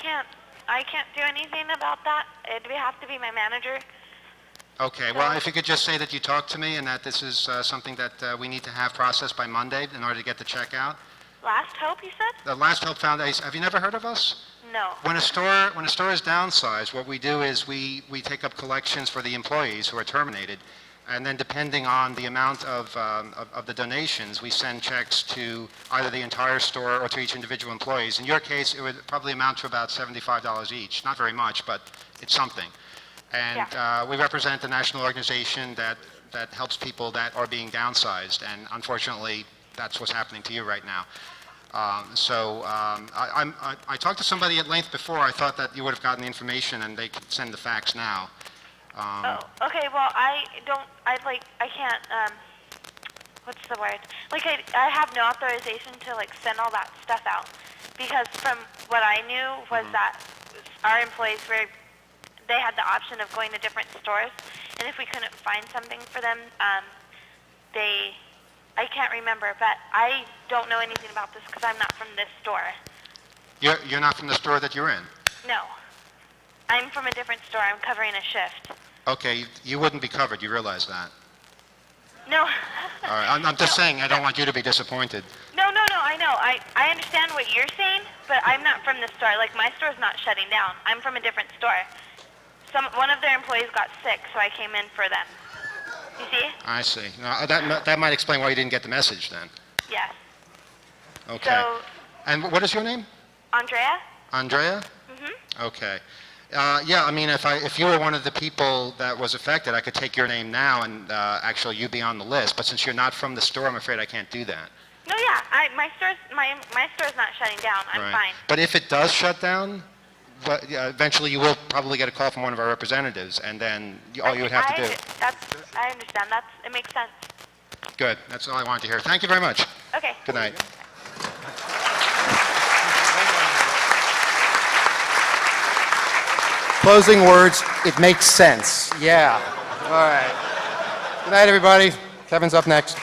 I can't do anything about that. It would have to be my manager. Okay, well, if you could just say that you talked to me and that this is something that we need to have processed by Monday in order to get the check out. Last Hope, you said? The Last Hope Foundation, have you never heard of us? No. When a store is downsized, what we do is we take up collections for the employees who are terminated, and then depending on the amount of the donations, we send checks to either the entire store or to each individual employees. In your case, it would probably amount to about $75 each. Not very much, but it's something. And we represent a national organization that helps people that are being downsized, and unfortunately, that's what's happening to you right now. I talked to somebody at length before. I thought that you would have gotten the information and they could send the fax now. Okay, well, I can't, what's the word? Like, I have no authorization to, like, send all that stuff out. Because from what I knew was that our employees they had the option of going to different stores, and if we couldn't find something for them, I can't remember, but I don't know anything about this because I'm not from this store. You're not from the store that you're in? No. I'm from a different store. I'm covering a shift. Okay, you wouldn't be covered. You realize that? No. All right, I'm just saying I don't want you to be disappointed. No, I know. I understand what you're saying, but I'm not from this store. Like, my store's not shutting down. I'm from a different store. One of their employees got sick, so I came in for them. You see? I see. Now, that might explain why you didn't get the message then. Yes. Okay. So, And what is your name? Andrea? Andrea? Mm-hmm. Okay. Yeah, I mean, if you were one of the people that was affected, I could take your name now and actually you be on the list. But since you're not from the store, I'm afraid I can't do that. No, yeah. My store's not shutting down. I'm Right. fine. But if it does shut down, eventually you will probably get a call from one of our representatives, and then all you would have to do. I understand. It makes sense. Good. That's all I wanted to hear. Thank you very much. Okay. Good night. Closing words, it makes sense. Yeah. All right. Good night, everybody. Kevin's up next.